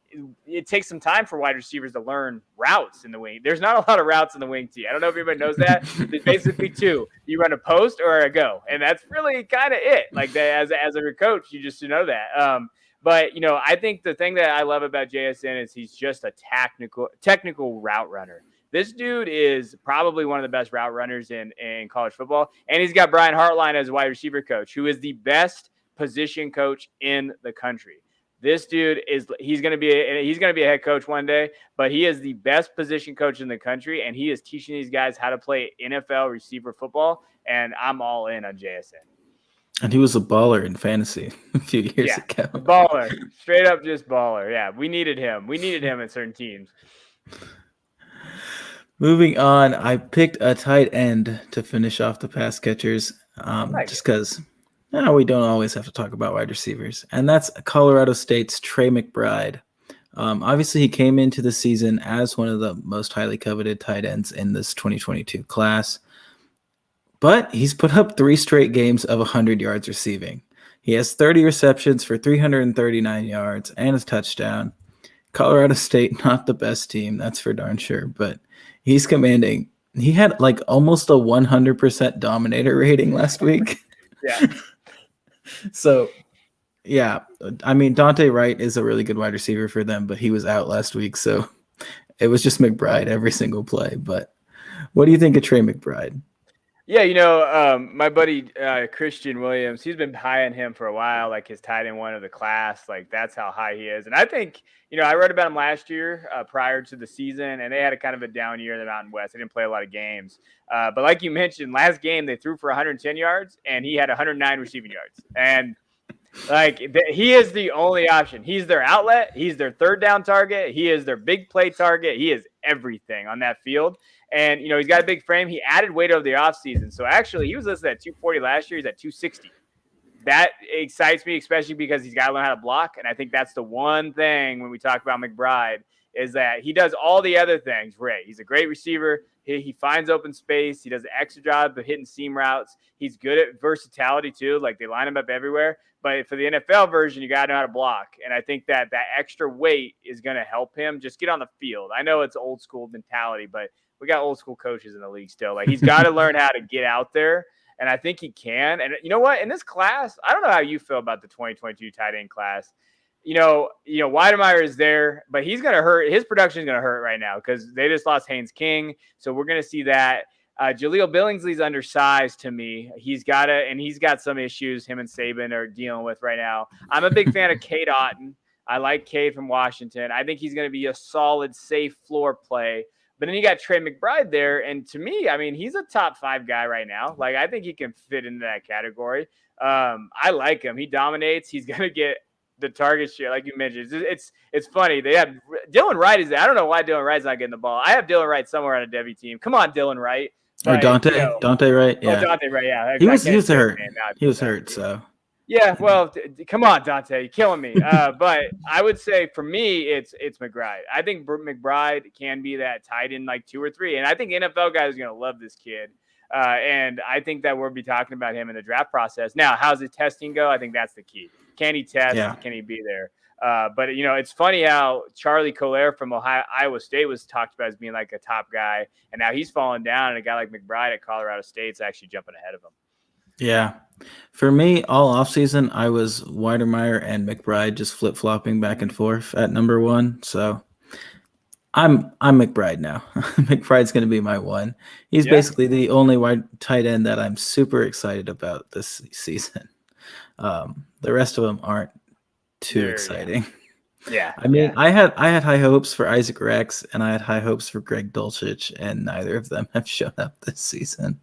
it takes some time for wide receivers to learn routes in the wing. There's not a lot of routes in the wing T. I don't know if everybody knows that. There's basically 2. You run a post or a go. And that's really kind of it. Like, that, as a coach, you just know that. But, I think the thing that I love about JSN is he's just a technical route runner. This dude is probably one of the best route runners in college football. And he's got Brian Hartline as wide receiver coach, who is the best position coach in the country. This dude he's going to be a head coach one day, but he is the best position coach in the country. And he is teaching these guys how to play NFL receiver football. And I'm all in on JSN. And he was a baller in fantasy a few years ago. Baller. Straight up just baller. Yeah, we needed him. We needed him at certain teams. Moving on, I picked a tight end to finish off the pass catchers, just because we don't always have to talk about wide receivers. And that's Colorado State's Trey McBride. Obviously, he came into the season as one of the most highly coveted tight ends in this 2022 class. But he's put up 3 straight games of 100 yards receiving. He has 30 receptions for 339 yards and a touchdown. Colorado State, not the best team, that's for darn sure, but he's commanding He had like almost a 100% dominator rating last week. Yeah. So, yeah, I mean, Dante Wright is a really good wide receiver for them, but he was out last week. So it was just McBride every single play. But what do you think of Trey McBride? Yeah, my buddy Christian Williams, he's been high on him for a while, like his tight end one of the class. Like that's how high he is. And I think, I read about him last year prior to the season, and they had a kind of a down year in the Mountain West. They didn't play a lot of games. But like you mentioned, last game they threw for 110 yards, and he had 109 receiving yards. And he is the only option. He's their outlet. He's their third down target. He is their big play target. He is everything on that field. And, he's got a big frame. He added weight over the offseason. So, actually, he was listed at 240 last year. He's at 260. That excites me, especially because he's got to learn how to block. And I think that's the one thing when we talk about McBride is that he does all the other things right. He's a great receiver. He finds open space. He does an extra job of hitting seam routes. He's good at versatility, too. Like, they line him up everywhere. But for the NFL version, you got to know how to block. And I think that extra weight is going to help him just get on the field. I know it's old school mentality, but we got old school coaches in the league still. Like, he's got to learn how to get out there, and I think he can. And you know what? In this class, I don't know how you feel about the 2022 tight end class. Weidemeyer is there, but he's going to hurt. His production is going to hurt right now because they just lost Haynes King. So we're going to see that. Jaleel Billingsley's undersized to me. He's got some issues him and Saban are dealing with right now. I'm a big fan of Cade Otton. I like Cade from Washington. I think he's going to be a solid, safe floor play. But then you got Trey McBride there. And to me, I mean, he's a top 5 guy right now. Like, I think he can fit into that category. I like him. He dominates. He's going to get the target share, like you mentioned. It's funny. They have Dylan Wright is there. I don't know why Dylan Wright's not getting the ball. I have Dylan Wright somewhere on a Debbie team. Come on, Dylan Wright. Or Dante Wright. Yeah. Oh, Dante Wright. Yeah. He was hurt. He was hurt. So. Yeah, well, come on, Dante, you're killing me. But I would say for me, it's McBride. I think McBride can be that tight end like 2 or 3, and I think NFL guys are going to love this kid. And I think that we'll be talking about him in the draft process. Now, how's his testing go? I think that's the key. Can he test? Yeah. Can he be there? But it's funny how Charlie Collier from Iowa State was talked about as being like a top guy, and now he's fallen down, and a guy like McBride at Colorado State's actually jumping ahead of him. Yeah. For me, all offseason, I was Weidemeyer and McBride just flip-flopping back and forth at number 1. So I'm McBride now. McBride's going to be my 1. He's basically the only wide tight end that I'm super excited about this season. The rest of them aren't too exciting. Yeah. I mean, I had high hopes for Isaac Rex, and I had high hopes for Greg Dulcich, and neither of them have shown up this season.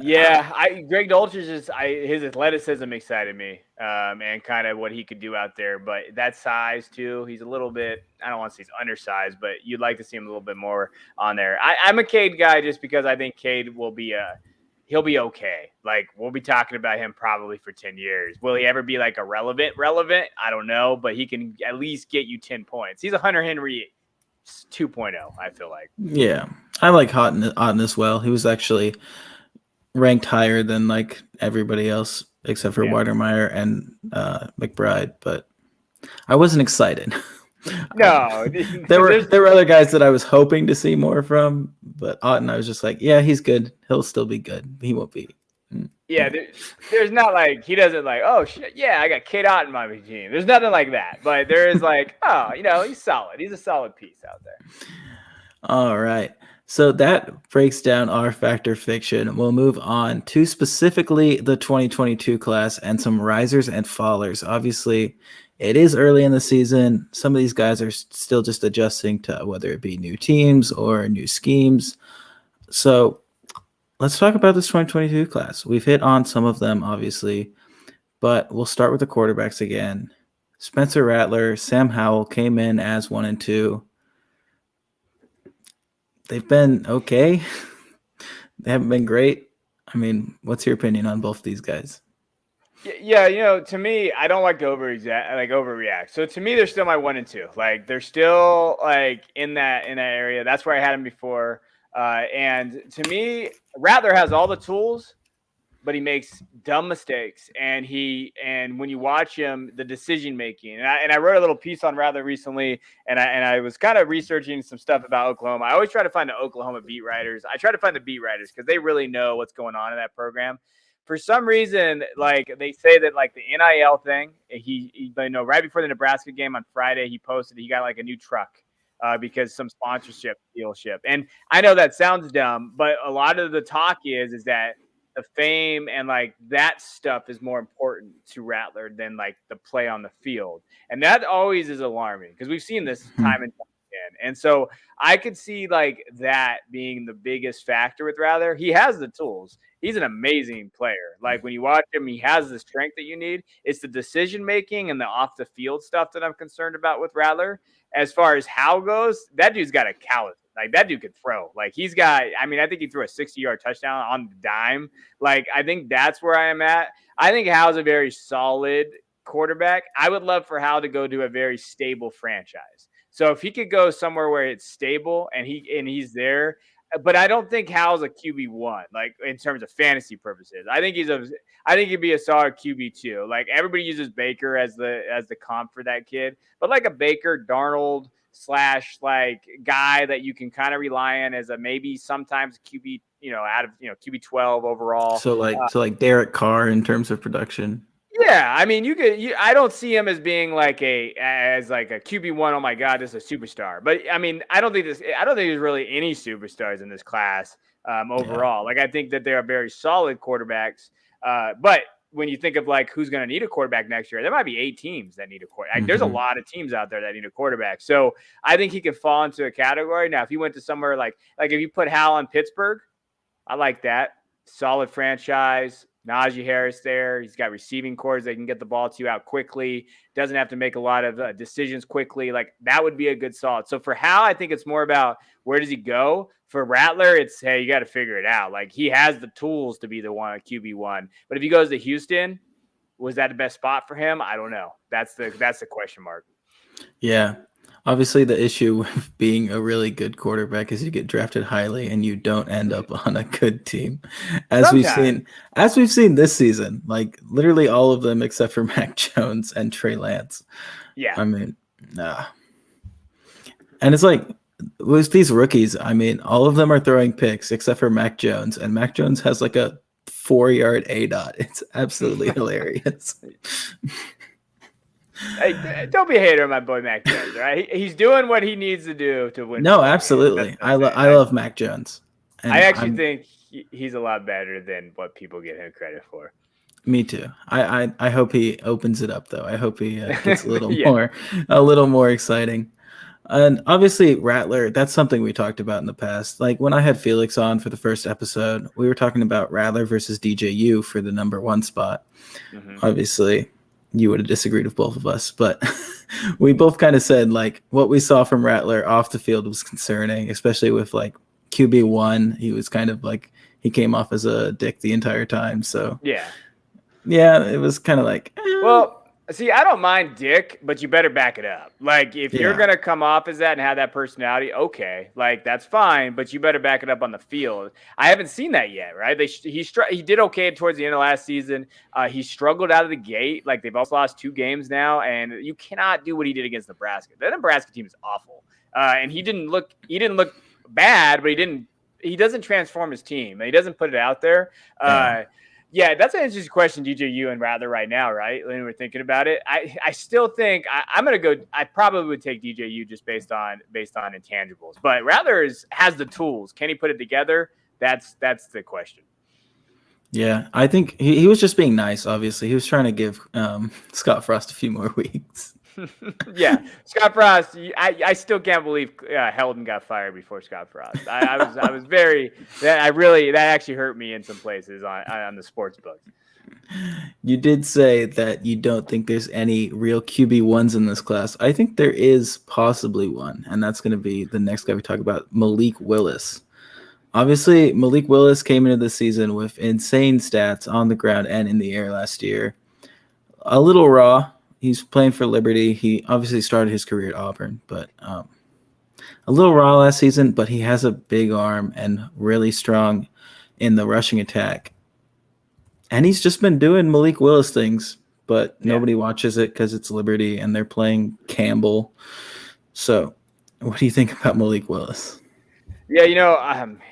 Greg Dulcich his athleticism excited me, and kind of what he could do out there. But that size too, he's a little bit. I don't want to say he's undersized, but you'd like to see him a little bit more on there. I'm a Cade guy just because I think Cade will be he'll be okay. Like, we'll be talking about him probably for 10 years. Will he ever be like a relevant? I don't know, but he can at least get you 10 points. He's a Hunter Henry 2.0. I feel like. Yeah, I like Otten as well. He was actually ranked higher than like everybody else except for Weidemeyer and McBride, but I wasn't excited. No, there were other guys that I was hoping to see more from, but Otten, I was just like, yeah, he's good. He'll still be good. He won't be. Yeah, there's not like he doesn't like, oh shit, yeah, I got Cade Otten on my team. There's nothing like that, but there is like, oh, he's solid. He's a solid piece out there. All right. So that breaks down our factor fiction. We'll move on to specifically the 2022 class and some risers and fallers. Obviously, it is early in the season. Some of these guys are still just adjusting to whether it be new teams or new schemes. So let's talk about this 2022 class. We've hit on some of them, obviously, but we'll start with the quarterbacks again. Spencer Rattler, Sam Howell came in as 1 and 2. They've been okay. They haven't been great. I mean, what's your opinion on both these guys? Yeah, to me, I don't like to overreact. So to me, they're still my 1 and 2. Like, they're still like in that area. That's where I had them before. And to me, Rattler has all the tools, but he makes dumb mistakes. And when you watch him, the decision making, and I wrote a little piece on Rattler recently, and I was kind of researching some stuff about Oklahoma. I always try to find the Oklahoma beat writers. I try to find the beat writers because they really know what's going on in that program. For some reason, like they say that like the NIL thing, he right before the Nebraska game on Friday, he posted he got like a new truck because some sponsorship dealership. And I know that sounds dumb, but a lot of the talk is that the fame and like that stuff is more important to Rattler than like the play on the field. And that always is alarming because we've seen this time and time again. And so I could see like that being the biggest factor with Rattler. He has the tools. He's an amazing player. Like when you watch him, he has the strength that you need. It's the decision making and the off the field stuff that I'm concerned about with Rattler. As far as how goes, that dude's got a callus. Like that dude could throw. Like he's got, I mean, I think he threw a 60-yard touchdown on the dime. Like I think that's where I am at. I think Hal's a very solid quarterback. I would love for Hal to go to a very stable franchise. So if he could go somewhere where it's stable and he's there, but I don't think Hal's a QB1, like in terms of fantasy purposes. I think he'd be a solid QB2. Like everybody uses Baker as the comp for that kid, but like a Baker, Darnold / like guy that you can kind of rely on as a maybe sometimes QB, out of QB12 overall. So like Derek Carr in terms of production. Yeah, I mean, I don't see him as being like a QB1. Oh my God, this is a superstar. But I mean, I don't think there's really any superstars in this class overall. Yeah. Like I think that they are very solid quarterbacks. But when you think of like who's going to need a quarterback next year, there might be 8 teams that need a quarterback. Like, there's a lot of teams out there that need a quarterback. So I think he could fall into a category. Now, if he went to somewhere like if you put Hal on Pittsburgh, I like that. Solid franchise. Najee Harris there. He's got receiving cores that can get the ball to you out quickly. Doesn't have to make a lot of decisions quickly. Like that would be a good solid. So for Hal, I think it's more about where does he go. For Rattler, it's, hey, you got to figure it out. Like he has the tools to be the one QB1. But if he goes to Houston, was that the best spot for him? I don't know. That's the question mark. Yeah. Obviously, the issue with being a really good quarterback is you get drafted highly and you don't end up on a good team, as we've seen this season. Like literally all of them except for Mac Jones and Trey Lance. Yeah, I mean, nah. And it's like with these rookies, I mean, all of them are throwing picks except for Mac Jones, and Mac Jones has like a 4-yard ADOT. It's absolutely hilarious. Hey, don't be a hater on my boy Mac Jones, right? He's doing what he needs to do to win. No, absolutely. I love Mac Jones. I actually think he's a lot better than what people give him credit for. Me too. I hope he opens it up though. I hope he gets a little more exciting. And obviously Rattler, that's something we talked about in the past. Like when I had Felix on for the first episode, we were talking about Rattler versus DJU for the number 1 spot. Mm-hmm. Obviously, you would have disagreed with both of us, but we both kind of said like what we saw from Rattler off the field was concerning, especially with like QB1. He was kind of like, he came off as a dick the entire time. So yeah, it was kind of like, well, see, I don't mind dick, but you better back it up. Like if you're going to come off as that and have that personality, okay, like that's fine, but you better back it up on the field. I haven't seen that yet, right? He did okay towards the end of last season. He struggled out of the gate. Like they've also lost 2 games now, and you cannot do what he did against Nebraska. That Nebraska team is awful. And he didn't look bad, but he doesn't transform his team. He doesn't put it out there. Yeah, that's an interesting question, DJU and Rattler right now, right? When we're thinking about it, I still think I'm gonna go. I probably would take DJU just based on intangibles, but Rattler has the tools. Can he put it together? That's the question. Yeah, I think he was just being nice. Obviously, he was trying to give Scott Frost a few more weeks. Yeah, Scott Frost. I still can't believe Heldon got fired before Scott Frost. I was very that actually hurt me in some places on the sports book. You did say that you don't think there's any real QB1s in this class. I think there is possibly one, and that's going to be the next guy we talk about, Malik Willis. Obviously, Malik Willis came into the season with insane stats on the ground and in the air last year. A little raw. He's playing for Liberty. He obviously started his career at Auburn, but a little raw last season, but he has a big arm and really strong in the rushing attack. And he's just been doing Malik Willis things, but Yeah. nobody watches it because it's Liberty and they're playing Campbell. So, what do you think about Malik Willis? Yeah,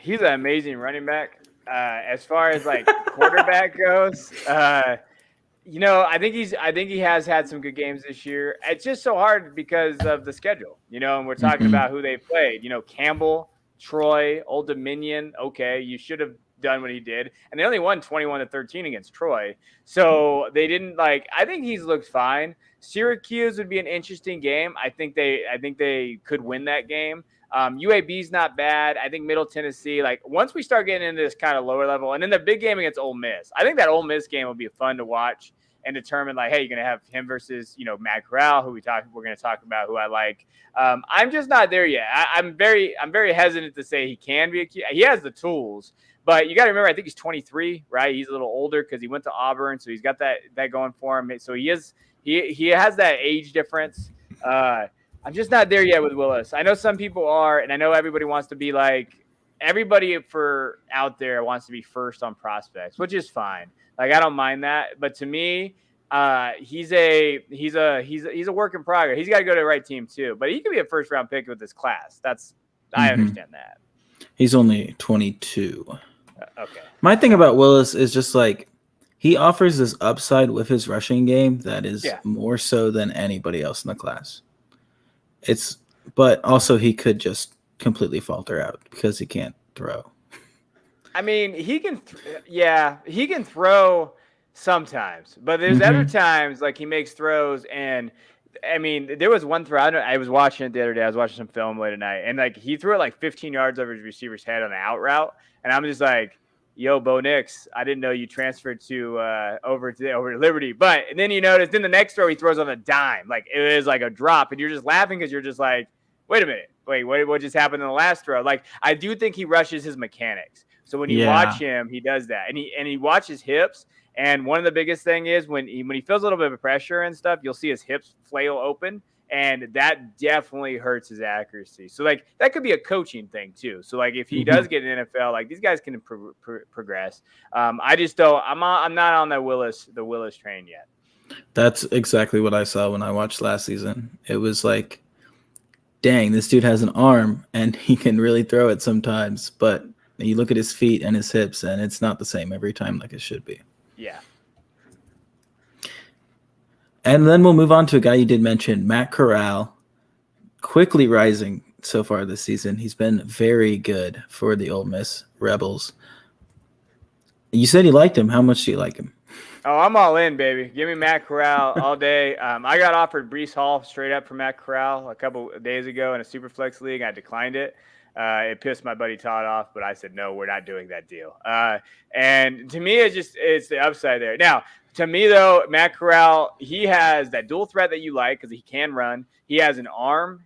he's an amazing running back. As far as like quarterback goes, I think he has had some good games this year. It's just so hard because of the schedule, and we're talking about who they played. Campbell, Troy, Old Dominion. Okay, you should have done what he did, and they only won 21-13 against Troy. So they didn't like. I think he's looked fine. Syracuse would be an interesting game. I think they could win that game. UAB's not bad. I think Middle Tennessee, like once we start getting into this kind of lower level, and then the big game against Ole Miss, I think that Ole Miss game will be fun to watch and determine like, hey, you're going to have him versus, Matt Corral, we're going to talk about, who I like. I'm just not there yet. I'm very hesitant to say he can be he has the tools, but you got to remember, I think he's 23, right? He's a little older because he went to Auburn. So he's got that going for him. So he has that age difference. I'm just not there yet with Willis. I know some people are, and I know everybody wants to be like, everybody for out there wants to be first on prospects, which is fine. Like, I don't mind that. But to me, he's a work in progress. He's got to go to the right team too. But he could be a first round pick with this class. I understand that. He's only 22. Okay. My thing about Willis is just like he offers this upside with his rushing game that is more so than anybody else in the class. But also he could just completely falter out because he can't throw. I mean, he can throw sometimes, but there's other times like he makes throws, and I mean, there was one throw. I was watching it the other day. I was watching some film late at night, and like he threw it like 15 yards over his receiver's head on an out route, and I'm just like, "Yo, Bo Nix, I didn't know you transferred to over to Liberty." But and then you notice, then the next throw he throws on a dime, like it is like a drop, and you're just laughing because you're just like, "Wait a minute, what just happened in the last throw?" Like I do think he rushes his mechanics. So when you watch him, he does that, and he watches hips. And one of the biggest thing is when he feels a little bit of pressure and stuff, you'll see his hips flail open, and that definitely hurts his accuracy. So like that could be a coaching thing too. So like if he does get an NFL, like these guys can progress. I just don't. I'm not on the Willis train yet. That's exactly what I saw when I watched last season. It was like, dang, this dude has an arm and he can really throw it sometimes, but you look at his feet and his hips, and it's not the same every time like it should be. Yeah. And then we'll move on to a guy you did mention, Matt Corral, quickly rising so far this season. He's been very good for the Ole Miss Rebels. You said you liked him. How much do you like him? Oh, I'm all in, baby. Give me Matt Corral all day. I got offered Breece Hall straight up for Matt Corral a couple of days ago in a Superflex league. I declined it. It pissed my buddy Todd off, but I said, no, we're not doing that deal. And to me, it's the upside there. Now, to me, though, Matt Corral, he has that dual threat that you like because he can run. He has an arm.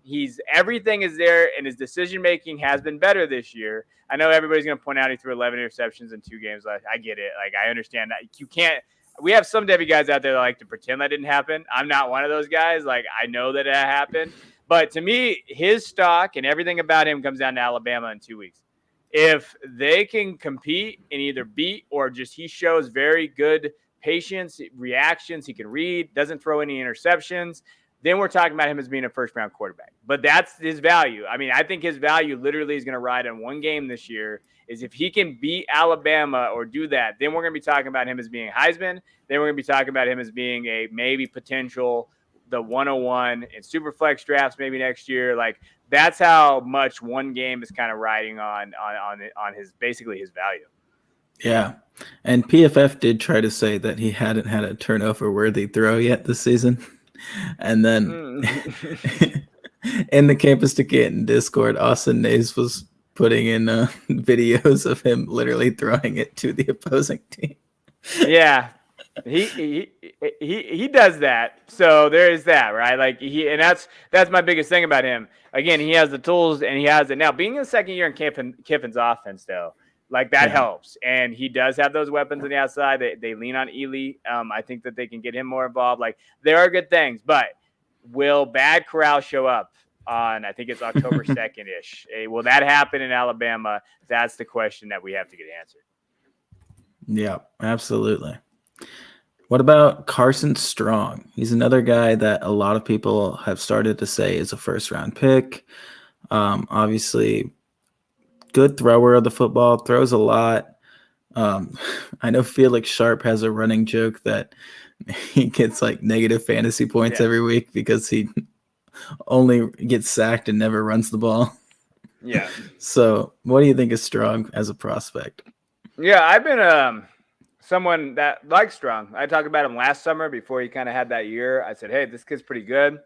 Everything is there, and his decision-making has been better this year. I know everybody's going to point out he threw 11 interceptions in 2 games. I get it. Like, I understand that. You can't – we have some Debbie guys out there that like to pretend that didn't happen. I'm not one of those guys. Like, I know that happened. But to me, his stock and everything about him comes down to Alabama in 2 weeks. If they can compete and either beat or just he shows very good patience, reactions, he can read, doesn't throw any interceptions, then we're talking about him as being a first-round quarterback. But that's his value. I mean, I think his value literally is going to ride on one game this year, is if he can beat Alabama or do that, then we're going to be talking about him as being Heisman. Then we're going to be talking about him as being a maybe potential – the 101 in Superflex drafts maybe next year. Like that's how much one game is kind of riding on his basically his value. Yeah. And PFF did try to say that he hadn't had a turnover worthy throw yet this season. And then in the Campus to Canton Discord, Austin Nays was putting in videos of him literally throwing it to the opposing team. Yeah. He does that, so there is that, right? Like that's my biggest thing about him. Again, he has the tools and he has it now. Being in the second year in Kiffin's offense, though, like that helps, and he does have those weapons on the outside. They lean on Ely. I think that they can get him more involved. Like there are good things, but will Bad Corral show up on? I think it's October 2nd ish. Will that happen in Alabama? That's the question that we have to get answered. Yeah, absolutely. What about Carson Strong? He's another guy that a lot of people have started to say is a first round pick. Obviously, good thrower of the football, throws a lot. Um, I know Felix Sharp has a running joke that he gets like negative fantasy points every week because he only gets sacked and never runs the ball. Yeah. So, what do you think is Strong as a prospect? Yeah, I've been someone that likes Strong. I talked about him last summer before he kind of had that year. I said, hey, this kid's pretty good.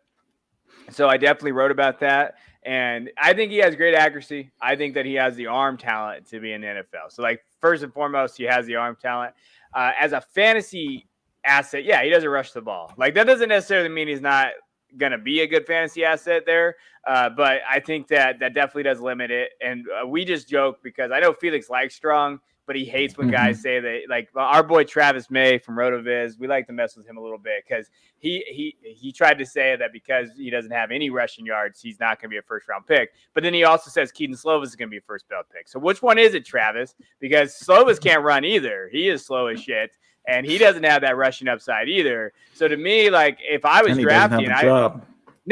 So I definitely wrote about that. And I think he has great accuracy. I think that he has the arm talent to be in the NFL. So, like, first and foremost, he has the arm talent. As a fantasy asset, yeah, he doesn't rush the ball. Like, that doesn't necessarily mean he's not going to be a good fantasy asset there. But I think that definitely does limit it. And we just joke because I know Felix likes Strong, but he hates when guys say that. Like our boy Travis May from RotoViz, we like to mess with him a little bit because he tried to say that because he doesn't have any rushing yards, he's not going to be a first round pick. But then he also says Keaton Slovis is going to be a first round pick. So which one is it, Travis? Because Slovis can't run either. He is slow as shit. And he doesn't have that rushing upside either. So to me, like if I was drafting,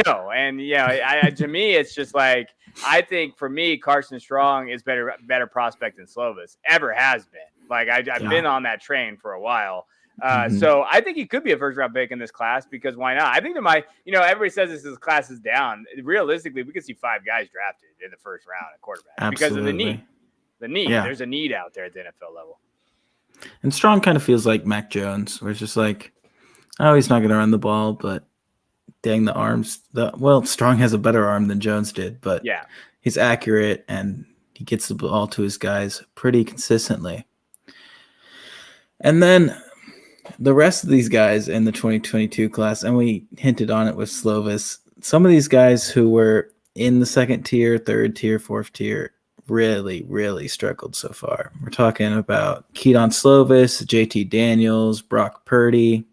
no, and to me, it's just like I think for me, Carson Strong is better prospect than Slovis ever has been. Like I've been on that train for a while. So I think he could be a first round pick in this class because why not? I think there might, everybody says this class is down. Realistically, we could see 5 guys drafted in the first round at quarterback because of the need. Yeah. There's a need out there at the NFL level. And Strong kind of feels like Mac Jones, where it's just like, oh, he's not going to run the ball, but dang, the arms. Strong has a better arm than Jones did, but yeah, he's accurate and he gets the ball to his guys pretty consistently. And then the rest of these guys in the 2022 class, and we hinted on it with Slovis, some of these guys who were in the second tier, third tier, fourth tier, really, really struggled so far. We're talking about Keaton Slovis, JT Daniels, Brock Purdy.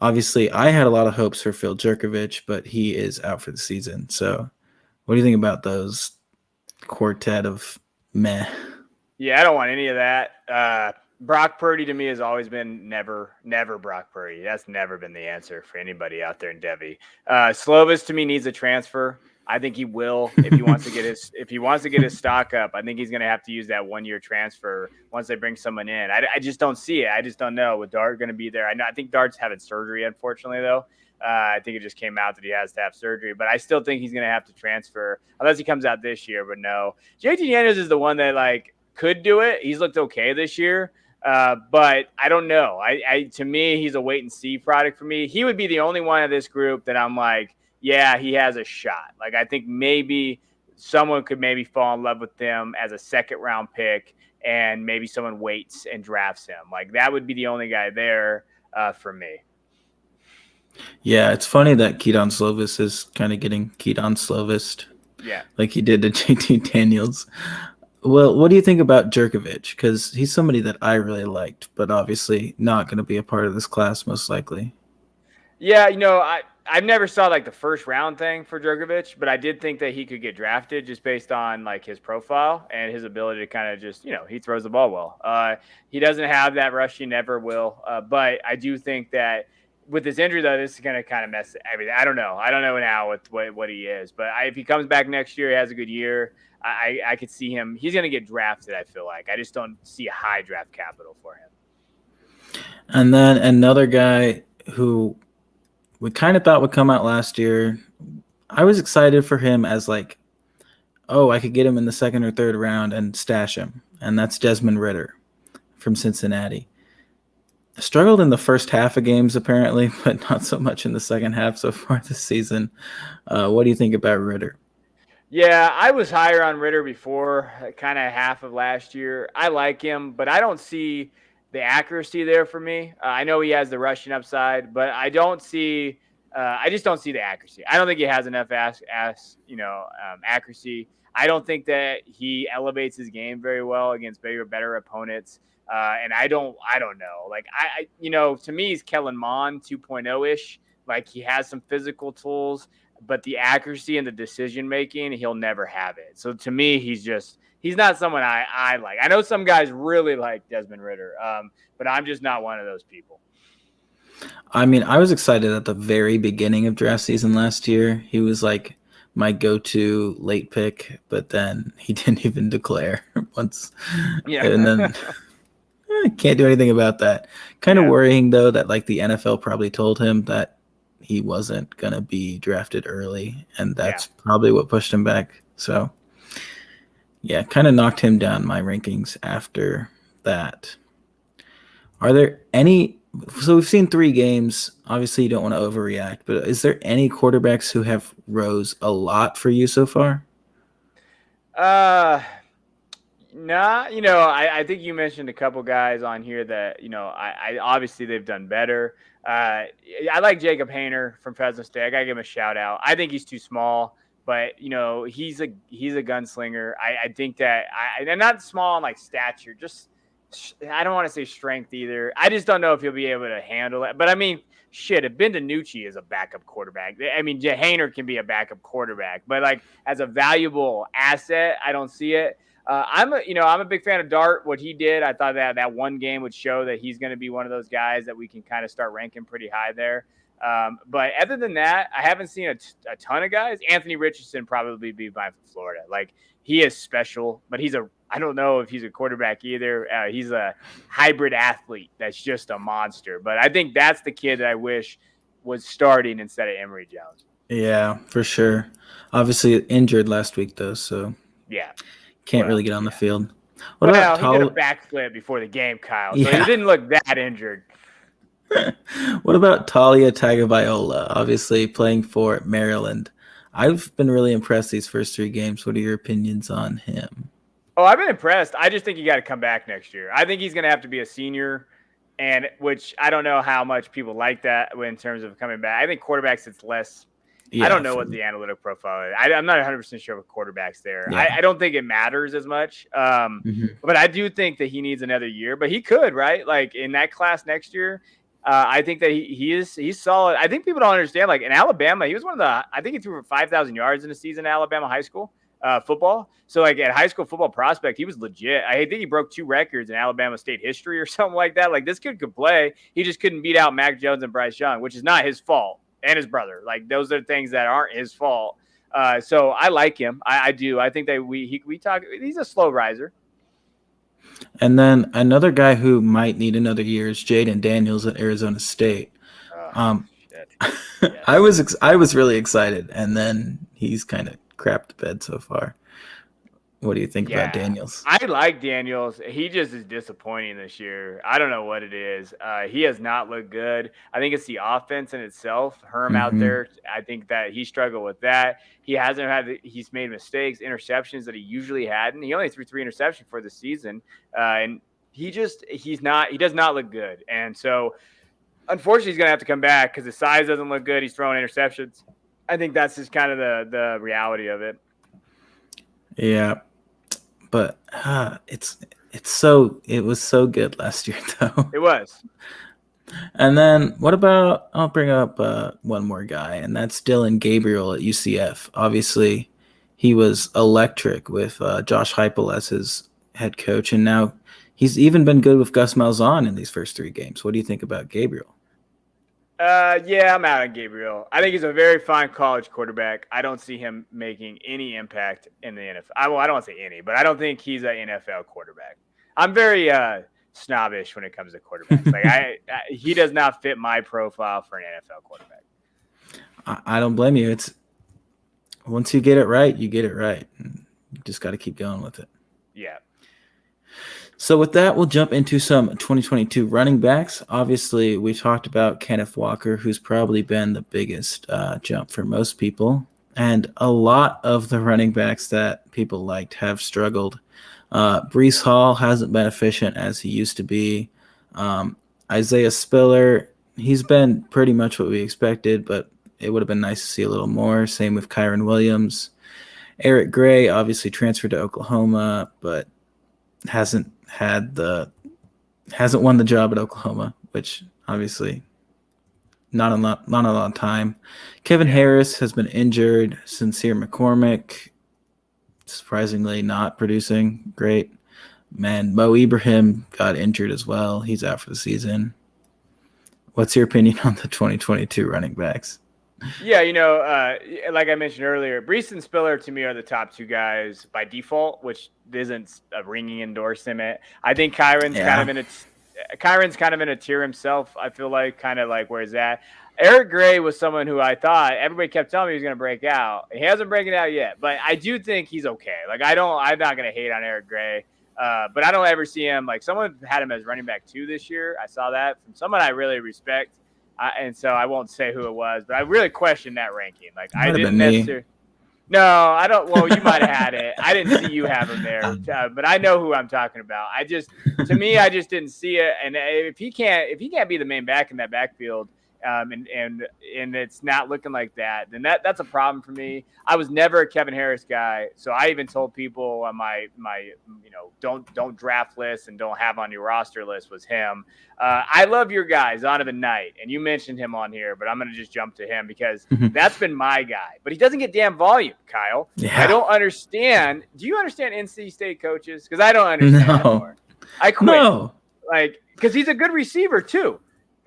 Obviously, I had a lot of hopes for Phil Jerkovich, but he is out for the season. So what do you think about those quartet of meh? Yeah, I don't want any of that. Brock Purdy to me has always been never Brock Purdy. That's never been the answer for anybody out there in Debbie. Slovis to me needs a transfer. I think he will if he wants to get his stock up. I think he's going to have to use that 1-year transfer once they bring someone in. I just don't see it. I just don't know with Dart going to be there. I think Dart's having surgery, unfortunately, though. I think it just came out that he has to have surgery, but I still think he's going to have to transfer unless he comes out this year. But no, JT Daniels is the one that like could do it. He's looked okay this year. But I don't know. To me, he's a wait and see product for me. He would be the only one of this group that I'm like, yeah, he has a shot. Like, I think maybe someone could maybe fall in love with him as a second-round pick, and maybe someone waits and drafts him. Like, that would be the only guy there for me. Yeah, it's funny that Keaton Slovis is kind of getting Keaton Slovised. Yeah. Like he did to JT Daniels. Well, what do you think about Jerkovich? Because he's somebody that I really liked, but obviously not going to be a part of this class most likely. Yeah, I've never saw like the first round thing for Jerkovich, but I did think that he could get drafted just based on like his profile and his ability to kind of just, he throws the ball well. He doesn't have that rush. He never will. But I do think that with his injury, though, this is going to kind of mess everything. I don't know now with what he is. But if he comes back next year, he has a good year, I could see him. He's going to get drafted, I feel like. I just don't see a high draft capital for him. And then another guy who we kind of thought would come out last year. I was excited for him as like, oh, I could get him in the second or third round and stash him. And that's Desmond Ridder from Cincinnati. Struggled in the first half of games apparently, but not so much in the second half so far this season. What do you think about Ridder? Yeah, I was higher on Ridder before kind of half of last year. I like him, but I don't see the accuracy there for me. I know he has the rushing upside, but I don't see. I just don't see the accuracy. I don't think he has enough accuracy. I don't think that he elevates his game very well against better opponents. And I don't know. Like to me, he's Kellen Mond 2.0 ish. Like he has some physical tools, but the accuracy and the decision making, he'll never have it. So to me, he's He's not someone I like. I know some guys really like Desmond Ridder, but I'm just not one of those people. I mean, I was excited at the very beginning of draft season last year. He was like my go-to late pick, but then he didn't even declare once. Yeah. And then can't do anything about that. Kind of worrying though that like the NFL probably told him that he wasn't going to be drafted early, and that's probably what pushed him back. So yeah, kind of knocked him down my rankings after that. Are there any so we've seen 3 games. Obviously, you don't want to overreact, but is there any quarterbacks who have rose a lot for you so far? Nah, I think you mentioned a couple guys on here that, I obviously they've done better. I like Jacob Hayner from Fresno State. I got to give him a shout out. I think he's too small, but, he's a gunslinger. I think that and not small in like stature, just I don't want to say strength either. I just don't know if he'll be able to handle it. But I mean, shit, if Ben DiNucci is a backup quarterback, I mean, Hayner can be a backup quarterback, but like as a valuable asset, I don't see it. I'm a big fan of Dart. What he did, I thought that one game would show that he's going to be one of those guys that we can kind of start ranking pretty high there. But other than that, I haven't seen a ton of guys. Anthony Richardson probably be by Florida. Like he is special, but I don't know if he's a quarterback either. He's a hybrid athlete that's just a monster. But I think that's the kid that I wish was starting instead of Emory Jones. Yeah, for sure. Obviously injured last week though, so yeah, can't really get on the field. What about he did a backflip before the game, Kyle. So he didn't look that injured. What about Talia Tagovailoa? Obviously playing for Maryland. I've been really impressed these first 3 games. What are your opinions on him? Oh, I've been impressed. I just think you got to come back next year. I think he's going to have to be a senior, and which I don't know how much people like that in terms of coming back. I think quarterbacks, it's less. Yeah, I don't know what the analytic profile is. I'm not 100% sure what quarterbacks there. Yeah. I don't think it matters as much. But I do think that he needs another year. But he could, right? Like in that class next year, I think that he's solid. I think people don't understand. Like in Alabama, he was I think he threw for 5,000 yards in a season in Alabama high school football. So like at high school football prospect, he was legit. I think he broke 2 records in Alabama state history or something like that. Like this kid could play. He just couldn't beat out Mac Jones and Bryce Young, which is not his fault. And his brother. Like those are things that aren't his fault. So I like him. I do. I think that we talk. He's a slow riser. And then another guy who might need another year is Jaden Daniels at Arizona State. I was really excited, and then he's kind of crapped the bed so far. What do you think about Daniels? I like Daniels. He just is disappointing this year. I don't know what it is. He has not looked good. I think it's the offense in itself. Herm out there, I think that he struggled with that. He's made mistakes, interceptions that he usually hadn't. He only threw 3 interceptions for the season. And he does not look good. And so unfortunately he's going to have to come back because his size doesn't look good. He's throwing interceptions. I think that's just kind of the reality of it. Yeah. But it was so good last year though. It was. And then what about I'll bring up one more guy, and that's Dylan Gabriel at UCF. Obviously, he was electric with Josh Heupel as his head coach, and now he's even been good with Gus Malzahn in these first 3 games. What do you think about Gabriel? Yeah, I'm out on Gabriel. I think he's a very fine college quarterback. I don't see him making any impact in the NFL. I don't want to say any, but I don't think he's an NFL quarterback. I'm very snobbish when it comes to quarterbacks. Like he does not fit my profile for an NFL quarterback. I don't blame you. It's once you get it right, you get it right. You just got to keep going with it. Yeah. So with that, we'll jump into some 2022 running backs. Obviously, we talked about Kenneth Walker, who's probably been the biggest jump for most people. And a lot of the running backs that people liked have struggled. Breece Hall hasn't been efficient as he used to be. Isaiah Spiller, he's been pretty much what we expected, but it would have been nice to see a little more. Same with Kyron Williams. Eric Gray obviously transferred to Oklahoma, but hasn't won the job at Oklahoma, which obviously not a lot of time. Kevin Harris has been injured. Sincere McCormick, surprisingly not producing great. Man, Mo Ibrahim got injured as well. He's out for the season. What's your opinion on the 2022 running backs? Yeah, like I mentioned earlier, Brees and Spiller to me are the top two guys by default, which isn't a ringing endorsement. I think Kyron's kind of in a tier himself. I feel like kind of like where he's at. Eric Gray was someone who I thought everybody kept telling me he was going to break out. He hasn't breaking out yet, but I do think he's okay. Like I'm not going to hate on Eric Gray. But I don't ever see him like someone had him as running back 2 this year. I saw that from someone I really respect. And so I won't say who it was, but I really questioned that ranking. Like I didn't necessarily. No, I don't. Well, you might have had it. I didn't see you have him there, but I know who I'm talking about. I just didn't see it. And if he can't be the main back in that backfield, and it's not looking like that, then that's a problem for me. I was never a Kevin Harris guy, so I even told people on my don't draft list and don't have on your roster list was him. I love your guy Zonovan Knight, and you mentioned him on here, but I'm going to just jump to him because that's been my guy. But he doesn't get damn volume, Kyle. Yeah. I don't understand. Do you understand NC State coaches? Because I don't understand anymore. I quit. No. Because he's a good receiver too.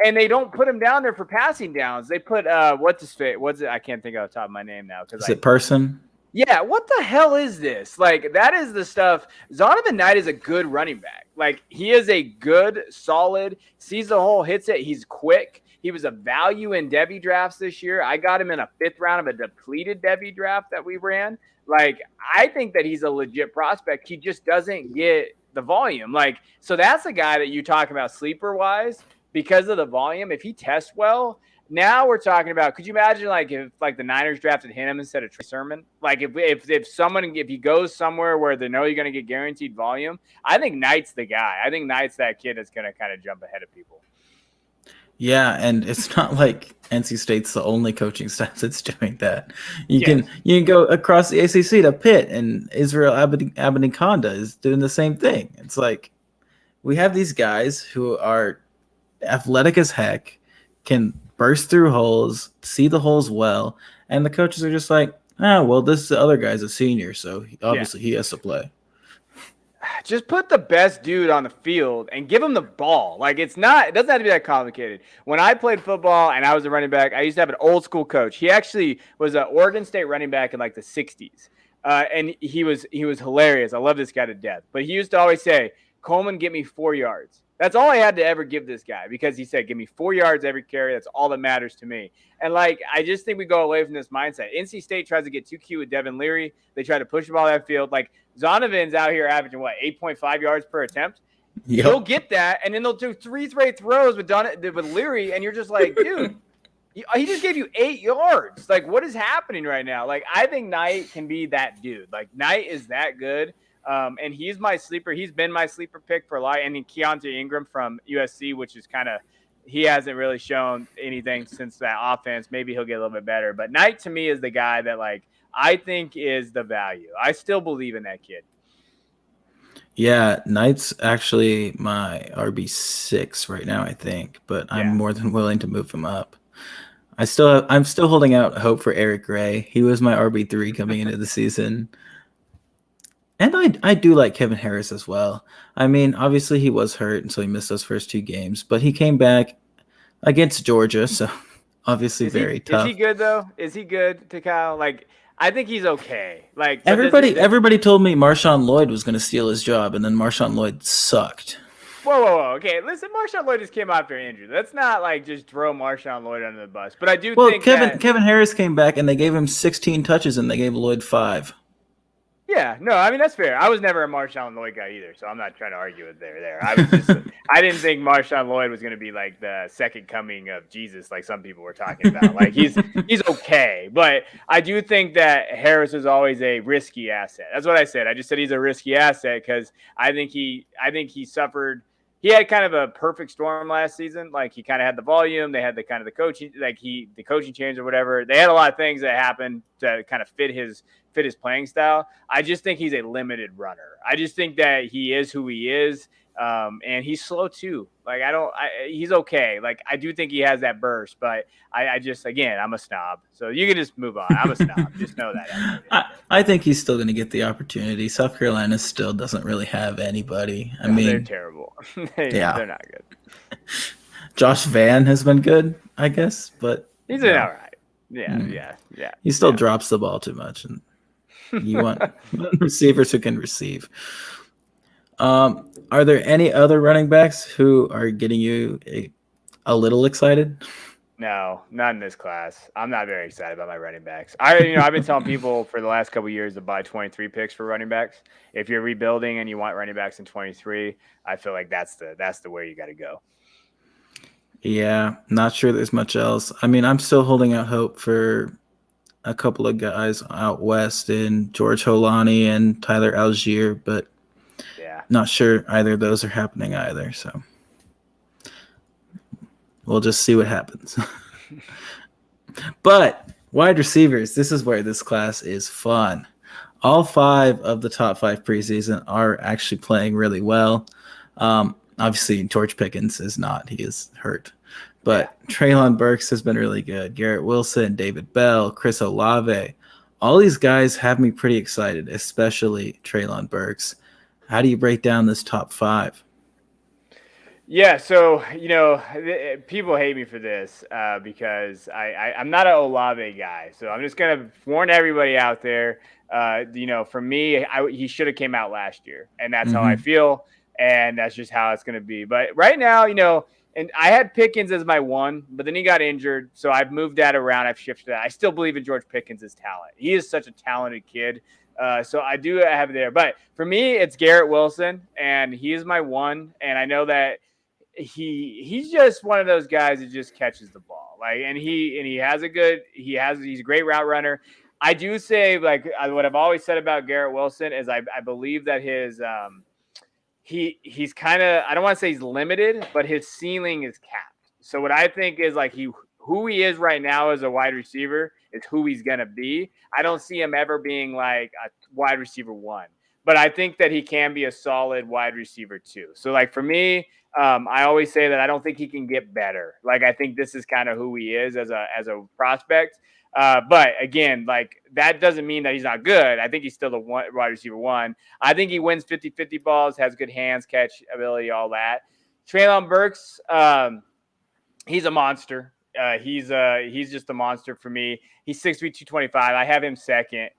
And they don't put him down there for passing downs. They put what's it? I can't think of the top of my name now. Is it Person? Yeah. What the hell is this? Like that is the stuff. Zonovan Knight is a good running back. Like he is a good, solid, sees the hole, hits it. He's quick. He was a value in Debbie drafts this year. I got him in a 5th round of a depleted Debbie draft that we ran. Like I think that he's a legit prospect. He just doesn't get the volume. Like so that's a guy that you talk about sleeper wise. Because of the volume, if he tests well, now we're talking about. Could you imagine, if the Niners drafted him instead of Trey Sermon? Like if he goes somewhere where they know you're going to get guaranteed volume, I think Knight's the guy. I think Knight's that kid that's going to kind of jump ahead of people. Yeah, and it's not like NC State's the only coaching staff that's doing that. You can go across the ACC to Pitt, and Israel Abanikanda is doing the same thing. It's like we have these guys who are athletic as heck, can burst through holes, see the holes well, and the coaches are just like, this other guy's a senior, so obviously he has to play. Just put the best dude on the field and give him the ball. Like it doesn't have to be that complicated. When I played football and I was a running back, I used to have an old school coach. He actually was an Oregon State running back in like the 60s. And he was hilarious. I love this guy to death. But he used to always say, Coleman, get me 4 yards. That's all I had to ever give this guy because he said, give me 4 yards every carry. That's all that matters to me. And I just think we go away from this mindset. NC State tries to get too cute with Devin Leary. They try to push the ball that field. Like Zonovan's out here averaging 8.5 yards per attempt. Yep. He'll get that. And then they'll do 3 straight throws with Leary. And you're just like, dude, he just gave you 8 yards. Like what is happening right now? Like I think Knight can be that dude. Like Knight is that good. And he's my sleeper. He's been my sleeper pick for a lot. And then Keontae Ingram from USC, which is he hasn't really shown anything since that offense. Maybe he'll get a little bit better. But Knight to me is the guy that I think is the value. I still believe in that kid. Yeah, Knight's actually my RB6 right now, I think. But I'm more than willing to move him up. I'm still holding out hope for Eric Gray. He was my RB3 coming into the season. And I do like Kevin Harris as well. I mean, obviously he was hurt, and so he missed those first 2 games. But he came back against Georgia, so obviously very tough. Is he good, though? Is he good to Kyle? I think he's okay. Everybody told me Marshawn Lloyd was going to steal his job, and then Marshawn Lloyd sucked. Whoa. Okay, listen, Marshawn Lloyd just came out after injury. Let's not, just throw Marshawn Lloyd under the bus. But I do think Kevin Harris came back, and they gave him 16 touches, and they gave Lloyd 5. Yeah, no, I mean, that's fair. I was never a Marshawn Lloyd guy either, so I'm not trying to argue with there. I didn't think Marshawn Lloyd was going to be like the second coming of Jesus, like some people were talking about. He's okay, but I do think that Harris is always a risky asset. That's what I said. I just said he's a risky asset because I think he suffered. He had kind of a perfect storm last season. He kind of had the volume. They had the coaching, the coaching change or whatever. They had a lot of things that happened to kind of fit his fit his playing style. I just think he's a limited runner. I just think that he is who he is. And he's slow too. Like he's okay. Like I do think he has that burst, but I just, again, I'm a snob. So you can just move on. I'm a snob. Just know that. I think he's still going to get the opportunity. South Carolina still doesn't really have anybody. I mean, they're terrible. They're not good. Josh Van has been good, I guess, but he's been all right. Yeah. He still drops the ball too much, and you want receivers who can receive. Are there any other running backs who are getting you a little excited? No, not in this class. I'm not very excited about my running backs. I've been telling people for the last couple of years to buy 23 picks for running backs. If you're rebuilding and you want running backs in 23, I feel like that's the way you got to go. Yeah, not sure there's much else. I mean, I'm still holding out hope for a couple of guys out west in George Holani and Tyler Algier, but not sure either of those are happening either. So we'll just see what happens. But wide receivers, this is where this class is fun. All 5 of the top 5 preseason are actually playing really well. Obviously, George Pickens is not. He is hurt. But Treylon Burks has been really good. Garrett Wilson, David Bell, Chris Olave. All these guys have me pretty excited, especially Treylon Burks. How do you break down this top 5? Yeah, so, people hate me for this because I'm not an Olave guy. So I'm just going to warn everybody out there. For me, he should have came out last year, and that's how I feel, and that's just how it's going to be. But right now, and I had Pickens as my 1, but then he got injured, so I've moved that around. I've shifted that. I still believe in George Pickens' talent. He is such a talented kid. So I do have it there. But for me, it's Garrett Wilson, and he is my 1. And I know that he's just one of those guys that just catches the ball. And he's a great route runner. I do say, what I've always said about Garrett Wilson is I believe that his he's kind of, I don't want to say he's limited, but his ceiling is capped. So what I think is who he is right now as a wide receiver is who he's going to be. I don't see him ever being like a wide receiver 1, but I think that he can be a solid wide receiver 2. So for me, I always say that I don't think he can get better. I think this is kind of who he is as a prospect. But again, that doesn't mean that he's not good. I think he's still the wide receiver 1. I think he wins 50-50 balls, has good hands, catch ability, all that. Treylon Burks, he's a monster. He's just a monster for me. He's 6'3", 225. I have him second.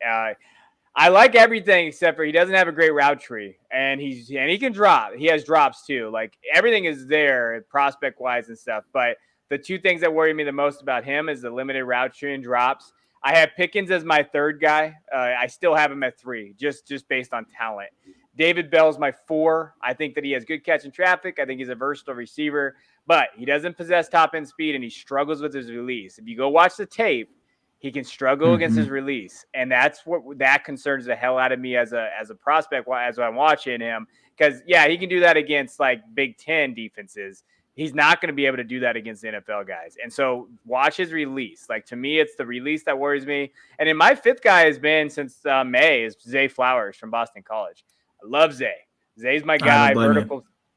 I like everything except for he doesn't have a great route tree, and he can drop. He has drops too. Everything is there prospect wise and stuff. But the 2 things that worry me the most about him is the limited route tree and drops. I have Pickens as my 3rd guy. I still have him at 3, just based on talent. David Bell's my 4. I think that he has good catch in traffic. I think he's a versatile receiver, but he doesn't possess top end speed, and he struggles with his release. If you go watch the tape, he can struggle against his release, and that's that concerns the hell out of me as a prospect as I'm watching him. Because he can do that against Big Ten defenses. He's not going to be able to do that against the NFL guys. And so watch his release. To me, it's the release that worries me. And then my 5th guy has been since May is Zay Flowers from Boston College. I love Zay. Zay's my guy.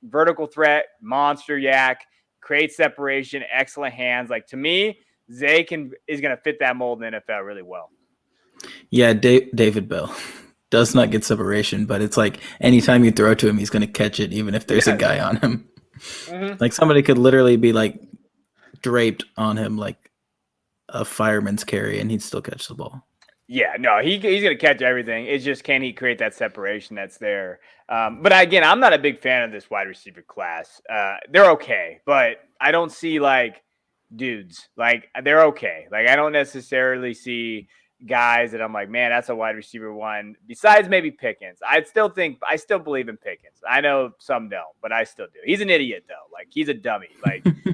Vertical threat, monster yak, creates separation, excellent hands. To me, Zay is going to fit that mold in the NFL really well. Yeah, David Bell does not get separation, but it's anytime you throw to him, he's going to catch it, even if there's a guy on him. Somebody could literally be draped on him like a fireman's carry, and he'd still catch the ball. Yeah, no, he's going to catch everything. It's just, can he create that separation that's there? But again, I'm not a big fan of this wide receiver class. They're okay, but I don't see dudes. They're okay. I don't necessarily see guys that I'm man, that's a wide receiver 1. Besides maybe Pickens. I still believe in Pickens. I know some don't, but I still do. He's an idiot though. He's a dummy.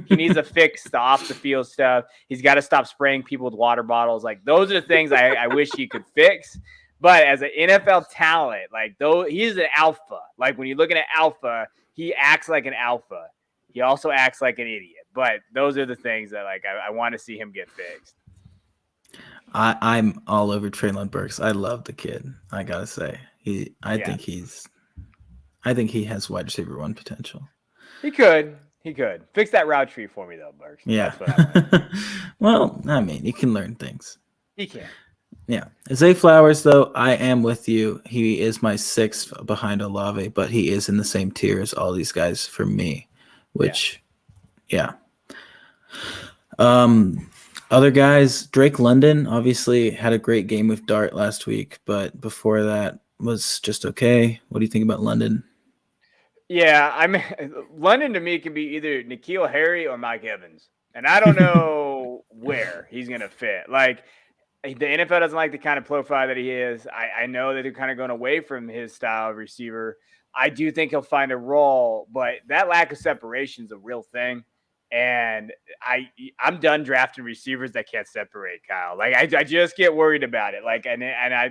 He needs to fix the off the field stuff. He's got to stop spraying people with water bottles. Those are the things I wish he could fix. But as an NFL talent, though he's an alpha. When you're looking at alpha, he acts like an alpha. He also acts like an idiot. But those are the things that I want to see him get fixed. I'm all over Traylon Burks. I love the kid. I gotta say, I Yeah. think he has wide receiver one potential. He could. Fix that route tree for me, though, Burks. Yeah. That's what I want to see. Well, I mean, you can learn things. He can. Yeah. Zay Flowers, though, I am with you. He is my sixth behind Olave, but he is in the same tier as all these guys for me, which, yeah. Other guys, Drake London obviously had a great game with Dart last week, but before that was just okay. What do you think about London? Yeah, I mean, London to me can be either N'Keal Harry or Mike Evans, and I don't know where he's gonna fit. Like, the NFL doesn't like the kind of profile that he is. I know that they're kind of going away from his style of receiver. I do think he'll find a role, but that lack of separation is a real thing. And I'm done drafting receivers that can't separate, Kyle. Like, I just get worried about it. Like,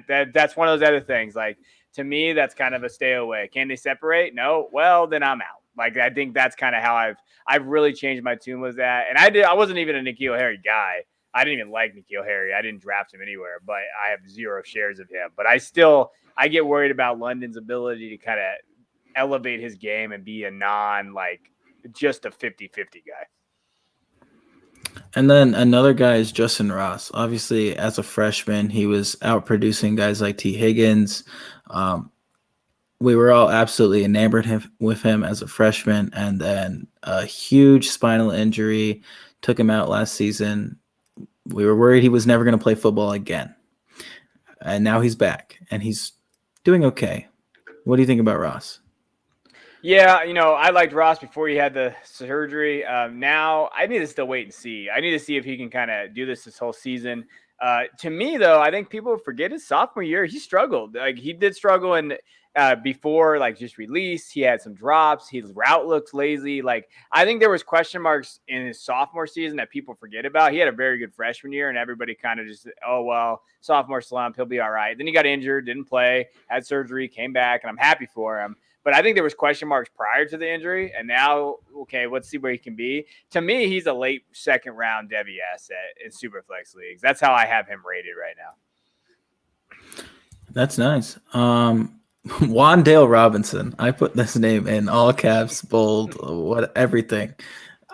that's one of those other things. Like, to me, that's kind of a stay away. Can they separate? No. Well, then I'm out. Like, I think that's kind of how I've really changed my tune with that. And I wasn't even a N'Keal Harry guy. I didn't even like N'Keal Harry. I didn't draft him anywhere, but I have 0 shares of him. But I get worried about London's ability to kind of elevate his game and be a just a 50-50 guy. And then another guy is Justin Ross. Obviously, as a freshman, he was outproducing guys like T. Higgins. We were all absolutely enamored with him as a freshman, and then a huge spinal injury took him out last season. We were worried he was never going to play football again. And now he's back, and he's doing okay. What do you think about Ross? Yeah, I liked Ross before he had the surgery. Now I need to still wait and see. I need to see if he can kind of do this whole season. To me, though, I think people forget his sophomore year. He struggled. Like, he did struggle before, like, just release. He had some drops. His route looked lazy. Like, I think there was question marks in his sophomore season that people forget about. He had a very good freshman year, and everybody kind of just, oh, well, sophomore slump, he'll be all right. Then he got injured, didn't play, had surgery, came back, and I'm happy for him. But I think there was question marks prior to the injury, and now, okay, let's see where he can be. To me, he's a late second-round Debbie asset in Superflex leagues. That's how I have him rated right now. That's nice. Wandale Robinson. I put this name in all caps, bold, everything.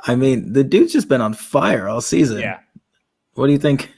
I mean, the dude's just been on fire all season. Yeah. What do you think?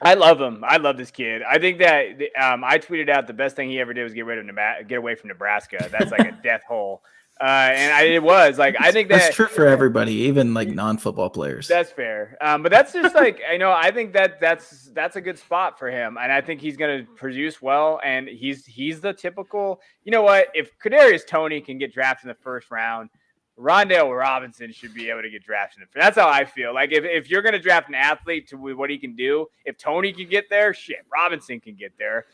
I love him. I love this kid. I think that I tweeted out the best thing he ever did was get away from Nebraska. That's like a death hole. It was like, I think that's true for everybody, even like non-football players. That's fair. But that's just like, I think that's a good spot for him. And I think he's going to produce well. And he's the typical, if Kadarius Toney can get drafted in the first round, Rondale Robinson should be able to get drafted. That's how I feel. Like, if you're going to draft an athlete to what he can do, if Toney can get there, shit, Robinson can get there.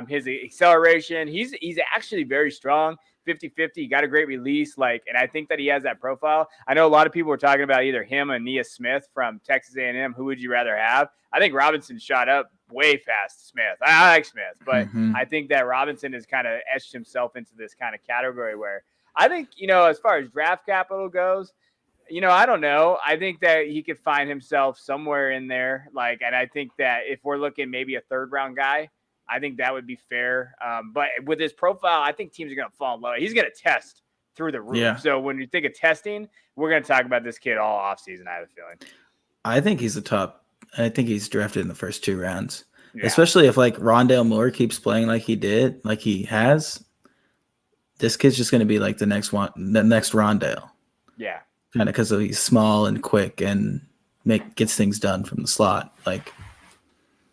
His acceleration, he's actually very strong. 50-50, he got a great release, and I think that he has that profile. I know a lot of people were talking about either him and Nia Smith from Texas A&M. Who would you rather have? I think Robinson shot up way past Smith. I like Smith, but I think that Robinson has kind of etched himself into this kind of category where I think, as far as draft capital goes, I don't know. I think that he could find himself somewhere in there. And I think that if we're looking maybe a third round guy, I think that would be fair. But with his profile, I think teams are going to fall in love. He's going to test through the roof. Yeah. So when you think of testing, we're going to talk about this kid all offseason, I have a feeling. I think he's I think he's drafted in the first 2 rounds, especially if Rondale Moore keeps playing like he has. This kid's just going to be like the next Rondale. Yeah. Kind of because he's small and quick and gets things done from the slot.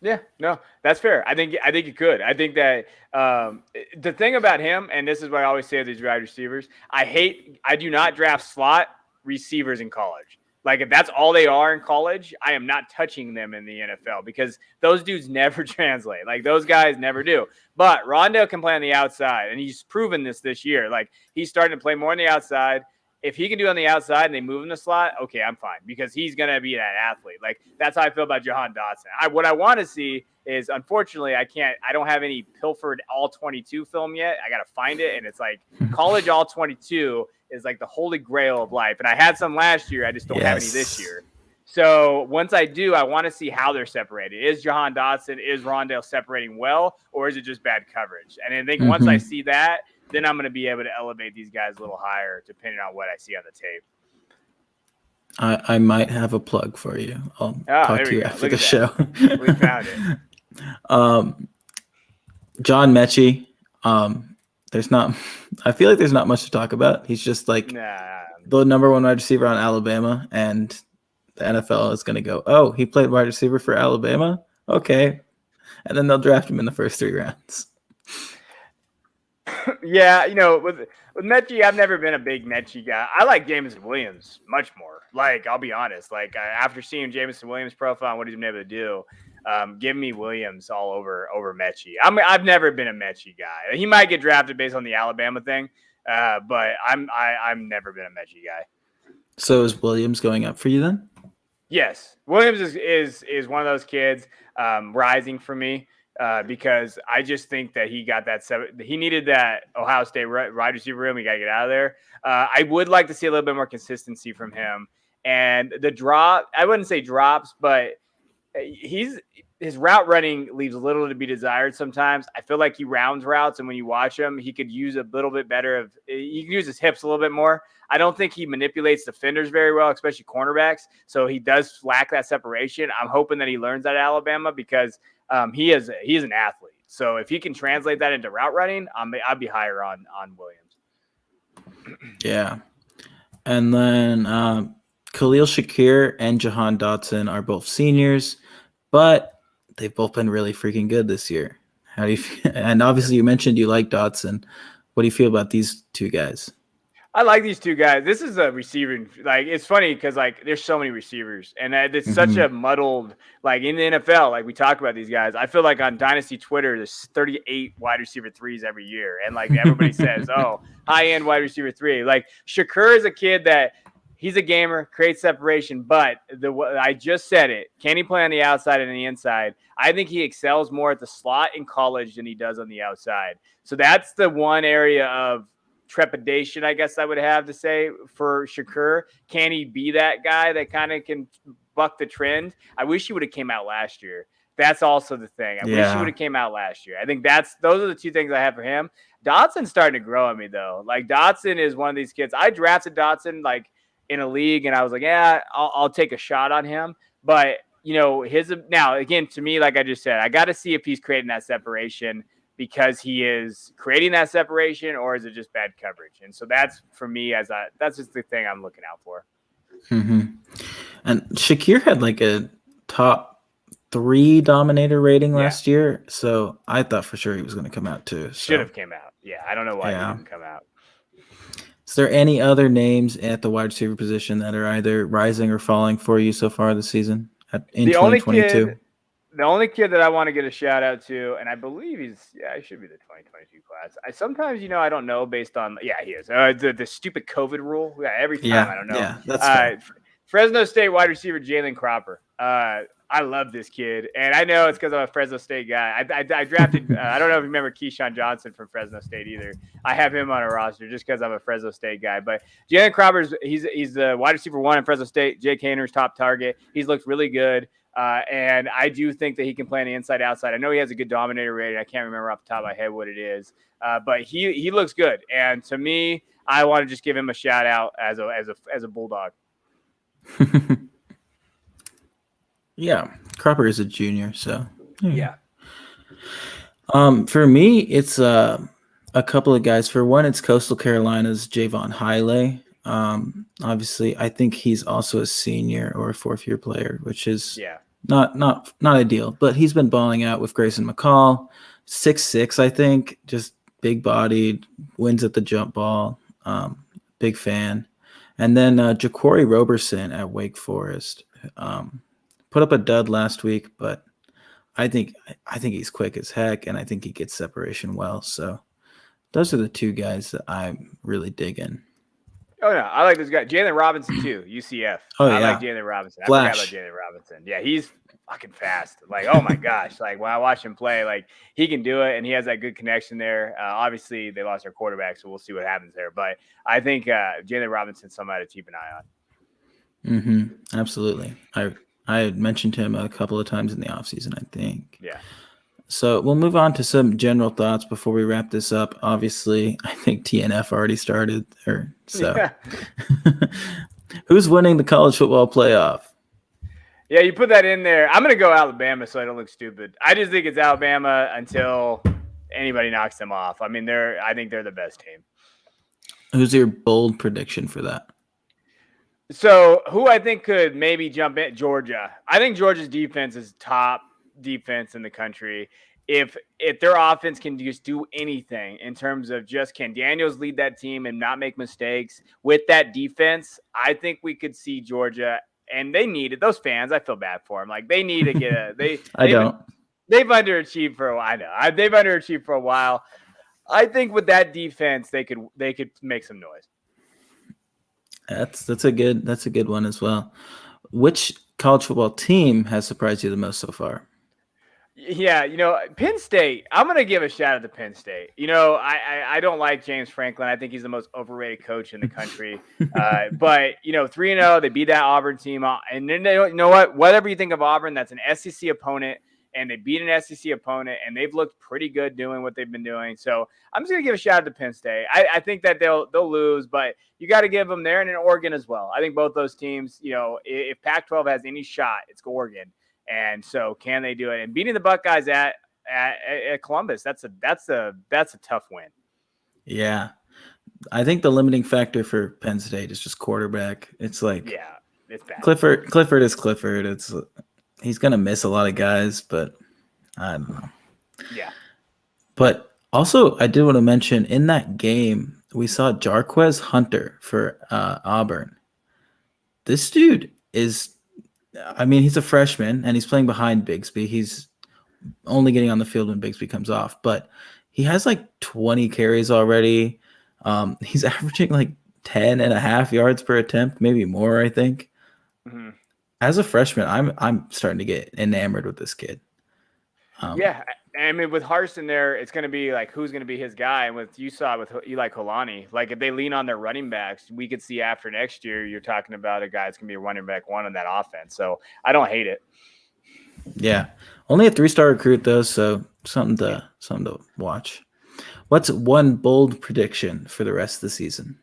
Yeah, no, that's fair. I think you could. I think that the thing about him, and this is what I always say to these wide receivers, I do not draft slot receivers in college. If that's all they are in college, I am not touching them in the NFL because those dudes never translate. Those guys never do. But Rondale can play on the outside, and he's proven this year. He's starting to play more on the outside. If he can do it on the outside and they move in the slot, okay, I'm fine because he's going to be that athlete. That's how I feel about Jahan Dotson. What I want to see is, unfortunately, I don't have any pilfered all 22 film yet. I got to find it. And it's college all 22 is the holy grail of life. And I had some last year. I just don't have any this year. So once I do, I want to see how they're separated. Is Jahan Dotson, is Rondale separating well, or is it just bad coverage? And I think once I see that, then I'm going to be able to elevate these guys a little higher depending on what I see on the tape. I might have a plug for you. I'll talk to you after the show. We found it. John Mechie. I feel like there's not much to talk about. He's just like the number one wide receiver on Alabama, and the NFL is going to go, oh, he played wide receiver for Alabama? Okay. And then they'll draft him in the first 3 rounds. Yeah, with Mechie, I've never been a big Mechie guy. I like Jameson Williams much more. Like, I'll be honest. Like, after seeing Jameson Williams' profile and what he's been able to do, give me Williams all over Mechie. I've never been a Mechie guy. He might get drafted based on the Alabama thing, but I've never been a Mechie guy. So is Williams going up for you then? Yes, Williams is one of those kids rising for me. Because I just think that he got he needed that Ohio State wide receiver room. He got to get out of there. I would like to see a little bit more consistency from him. And the drop, I wouldn't say drops, but his route running leaves a little to be desired sometimes. I feel like he rounds routes, and when you watch him, he could use a little bit better he can use his hips a little bit more. I don't think he manipulates defenders very well, especially cornerbacks. So he does lack that separation. I'm hoping that he learns that at Alabama because he is an athlete. So if he can translate that into route running, I'd be higher on Williams. Yeah. And then Khalil Shakir and Jahan Dotson are both seniors, but they've both been really freaking good this year. How do you feel? And obviously you mentioned you like Dotson. What do you feel about these 2 guys? I like these 2 guys. This is a receiving. Like, it's funny because there's so many receivers, and it's such a muddled. Like in the NFL, like we talk about these guys. I feel like on Dynasty Twitter, there's 38 wide receiver 3s every year, and like everybody says, oh, high end wide receiver 3. Like Shakur is a kid that he's a gamer, creates separation, but I just said it. Can he play on the outside and the inside? I think he excels more at the slot in college than he does on the outside. So that's the one area of trepidation, I guess I would have to say for Shakur. Can he be that guy that kind of can buck the trend? I wish he would have came out last year. That's also the thing. I wish he would have came out last year. I think those are the 2 things I have for him. Dotson's starting to grow on me though. Like Dotson is one of these kids. I drafted Dotson like in a league, and I was like, yeah, I'll take a shot on him. But now again, to me, like I just said, I got to see if he's creating that separation because he is creating that separation, or is it just bad coverage? And so that's for me that's just the thing I'm looking out for. Mm-hmm. And Shakir had like a top 3 dominator rating last year, so I thought for sure he was going to come out too. Should have came out. Yeah, I don't know why he didn't come out. Is there any other names at the wide receiver position that are either rising or falling for you so far this season in 2022? The only kid that I want to get a shout out to, and I believe he should be the 2022 class. Sometimes, I don't know based on, he is. The stupid COVID rule. Yeah, every time I don't know. Yeah, that's fine. Fresno State wide receiver Jalen Cropper. I love this kid, and I know it's because I'm a Fresno State guy. I drafted. I don't know if you remember Keyshawn Johnson from Fresno State either. I have him on a roster just because I'm a Fresno State guy. But Jalen Cropper's he's the wide receiver 1 in Fresno State. Jake Hayner's top target. He's looked really good. And I do think that he can play on the inside outside. I know he has a good dominator rating. I can't remember off the top of my head what it is. But he looks good. And to me, I want to just give him a shout out as a Bulldog. Yeah, Cropper is a junior, so yeah. For me, it's a couple of guys. For one, it's Coastal Carolina's Javon Hiley. Obviously, I think he's also a senior or a 4th-year player, which is not ideal. But he's been balling out with Grayson McCall, 6'6", I think, just big-bodied, wins at the jump ball. Big fan. And then Ja'Cory Roberson at Wake Forest. Put up a dud last week, but I think he's quick as heck, and I think he gets separation well. So those are the 2 guys that I'm really digging. Oh, no, I like this guy. Jalen Robinson, too, UCF. I like Jalen Robinson. I forgot about Jalen Robinson. Yeah, he's fucking fast. Like, oh, my gosh. Like, when I watch him play, like, he can do it, and he has that good connection there. Obviously, they lost their quarterback, so we'll see what happens there. But I think Jalen Robinson's somebody to keep an eye on. Absolutely. I had mentioned him a couple of times in the offseason, I think. Yeah. So we'll move on to some general thoughts before we wrap this up. Obviously, I think TNF already started. Yeah. Who's winning the college football playoff? Yeah, you put that in there. I'm going to go Alabama so I don't look stupid. I just think it's Alabama until anybody knocks them off. I mean, I think they're the best team. Who's your bold prediction for that? So who I think could maybe jump in? Georgia. I think Georgia's defense is top defense in the country. If their offense can just do anything in terms of just can Daniels lead that team and not make mistakes with that defense, I think we could see Georgia. And they need it. Those fans, I feel bad for them. Like they need to get a They've underachieved for a while. I know. They've underachieved for a while. I think with that defense, they could make some noise. That's a good one as well. Which college football team has surprised you the most so far? Yeah, Penn State. I'm going to give a shout out to Penn State. I don't like James Franklin. I think he's the most overrated coach in the country. But 3-0, they beat that Auburn team, and then you know what? Whatever you think of Auburn, that's an SEC opponent, and they beat an SEC opponent, and they've looked pretty good doing what they've been doing. So I'm just going to give a shout out to Penn State. I think that they'll lose, but you got to give them there and in Oregon as well. I think both those teams. If Pac-12 has any shot, it's Oregon. And so, can they do it? And beating the Buckeyes at Columbus, that's a tough win. Yeah, I think the limiting factor for Penn State is just quarterback. It's like it's bad. Clifford is Clifford. He's gonna miss a lot of guys, but I don't know. Yeah. But also, I did want to mention in that game we saw Jarquez Hunter for Auburn. This dude is. I mean, he's a freshman and he's playing behind Bigsby. He's only getting on the field when Bigsby comes off, but he has like 20 carries already. He's averaging like 10 and a half yards per attempt, maybe more, I think. Mm-hmm. As a freshman, I'm starting to get enamored with this kid. Yeah. I mean, with Harsin there, it's going to be like, who's going to be his guy? And with Eli Kolani, like if they lean on their running backs, we could see after next year, you're talking about a guy that's going to be a running back one on that offense. So I don't hate it. Yeah. Only a 3-star recruit though. So something to watch. What's one bold prediction for the rest of the season?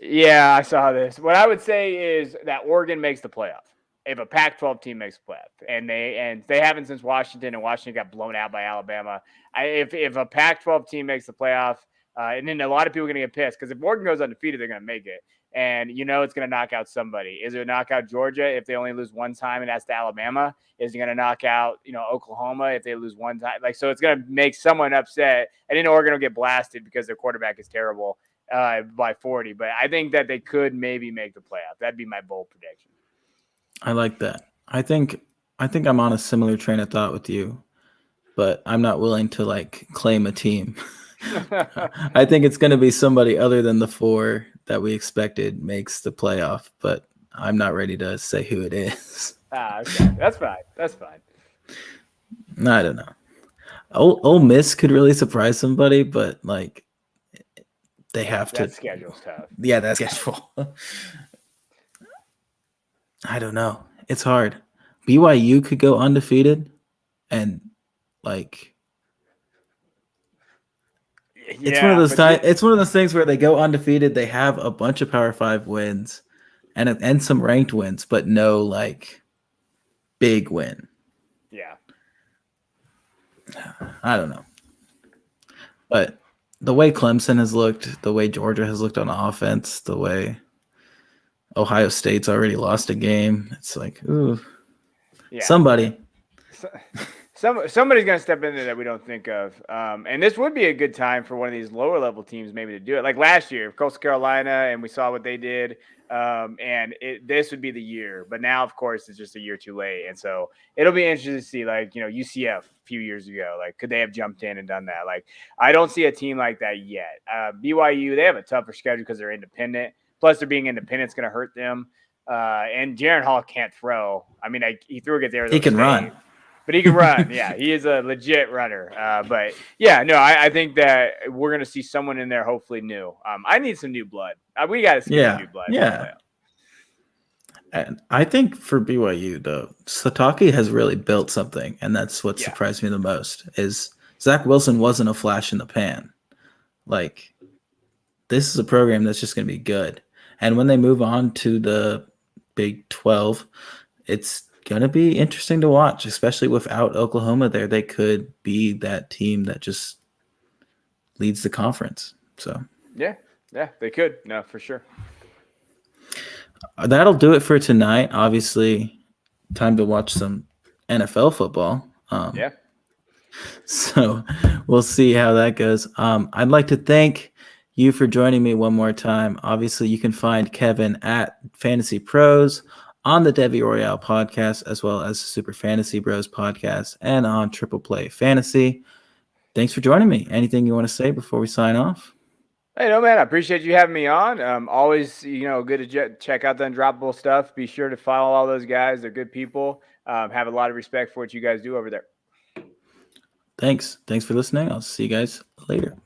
Yeah, I saw this. What I would say is that Oregon makes the playoff. If a Pac-12 team makes a playoff, and they haven't since Washington, and Washington got blown out by Alabama. If a Pac-12 team makes the playoff, and then a lot of people are going to get pissed because if Oregon goes undefeated, they're going to make it, and it's going to knock out somebody. Is it knock out Georgia if they only lose one time and that's to Alabama? Is it going to knock out Oklahoma if they lose one time? So it's going to make someone upset, and then Oregon will get blasted because their quarterback is terrible by 40. But I think that they could maybe make the playoff. That'd be my bold prediction. I like that. I think I'm on a similar train of thought with you, but I'm not willing to claim a team. I think it's going to be somebody other than the 4 that we expected makes the playoff, but I'm not ready to say who it is. Okay. That's fine. I don't know. Ole Miss could really surprise somebody, but they have to. That schedule's tough. Yeah, that schedule. I don't know. It's hard. BYU could go undefeated and it's one of those times. It's one of those things where they go undefeated. They have a bunch of Power 5 wins and some ranked wins, but no big win. Yeah. I don't know. But the way Clemson has looked, the way Georgia has looked on offense, the way Ohio State's already lost a game. It's ooh, yeah. Somebody's going to step in there that we don't think of. And this would be a good time for one of these lower level teams maybe to do it. Like last year, Coastal Carolina, and we saw what they did. And this would be the year. But now, of course, it's just a year too late. And so it'll be interesting to see, UCF a few years ago. Could they have jumped in and done that? I don't see a team like that yet. BYU, they have a tougher schedule because they're independent. Plus, they're being independent is going to hurt them. And Jaron Hall can't throw. I mean, he threw against Arizona. He can run. But he can run. Yeah, he is a legit runner. But, yeah, no, I think that we're going to see someone in there hopefully new. I need some new blood. We got to see some new blood. Yeah. And I think for BYU though, Satake has really built something, and that's what Yeah. surprised me the most. Is Zach Wilson wasn't a flash in the pan. Like, this is a program that's just going to be good. And when they move on to the Big 12, it's going to be interesting to watch, especially without Oklahoma there. They could be that team that just leads the conference. So, Yeah, they could. No, for sure. that'll do it for tonight. Obviously, time to watch some NFL football. Yeah. So we'll see how that goes. I'd like to thank you for joining me one more time. Obviously, you can find Kevin at Fantasy Pros on the Devi Royale podcast, as well as the Super Fantasy Bros podcast and on Triple Play Fantasy. Thanks for joining me. Anything you want to say before we sign off? Hey, no, man, I appreciate you having me on. Always, good to check out the Undroppable stuff. Be sure to follow all those guys. They're good people. Have a lot of respect for what you guys do over there. Thanks for listening. I'll see you guys later.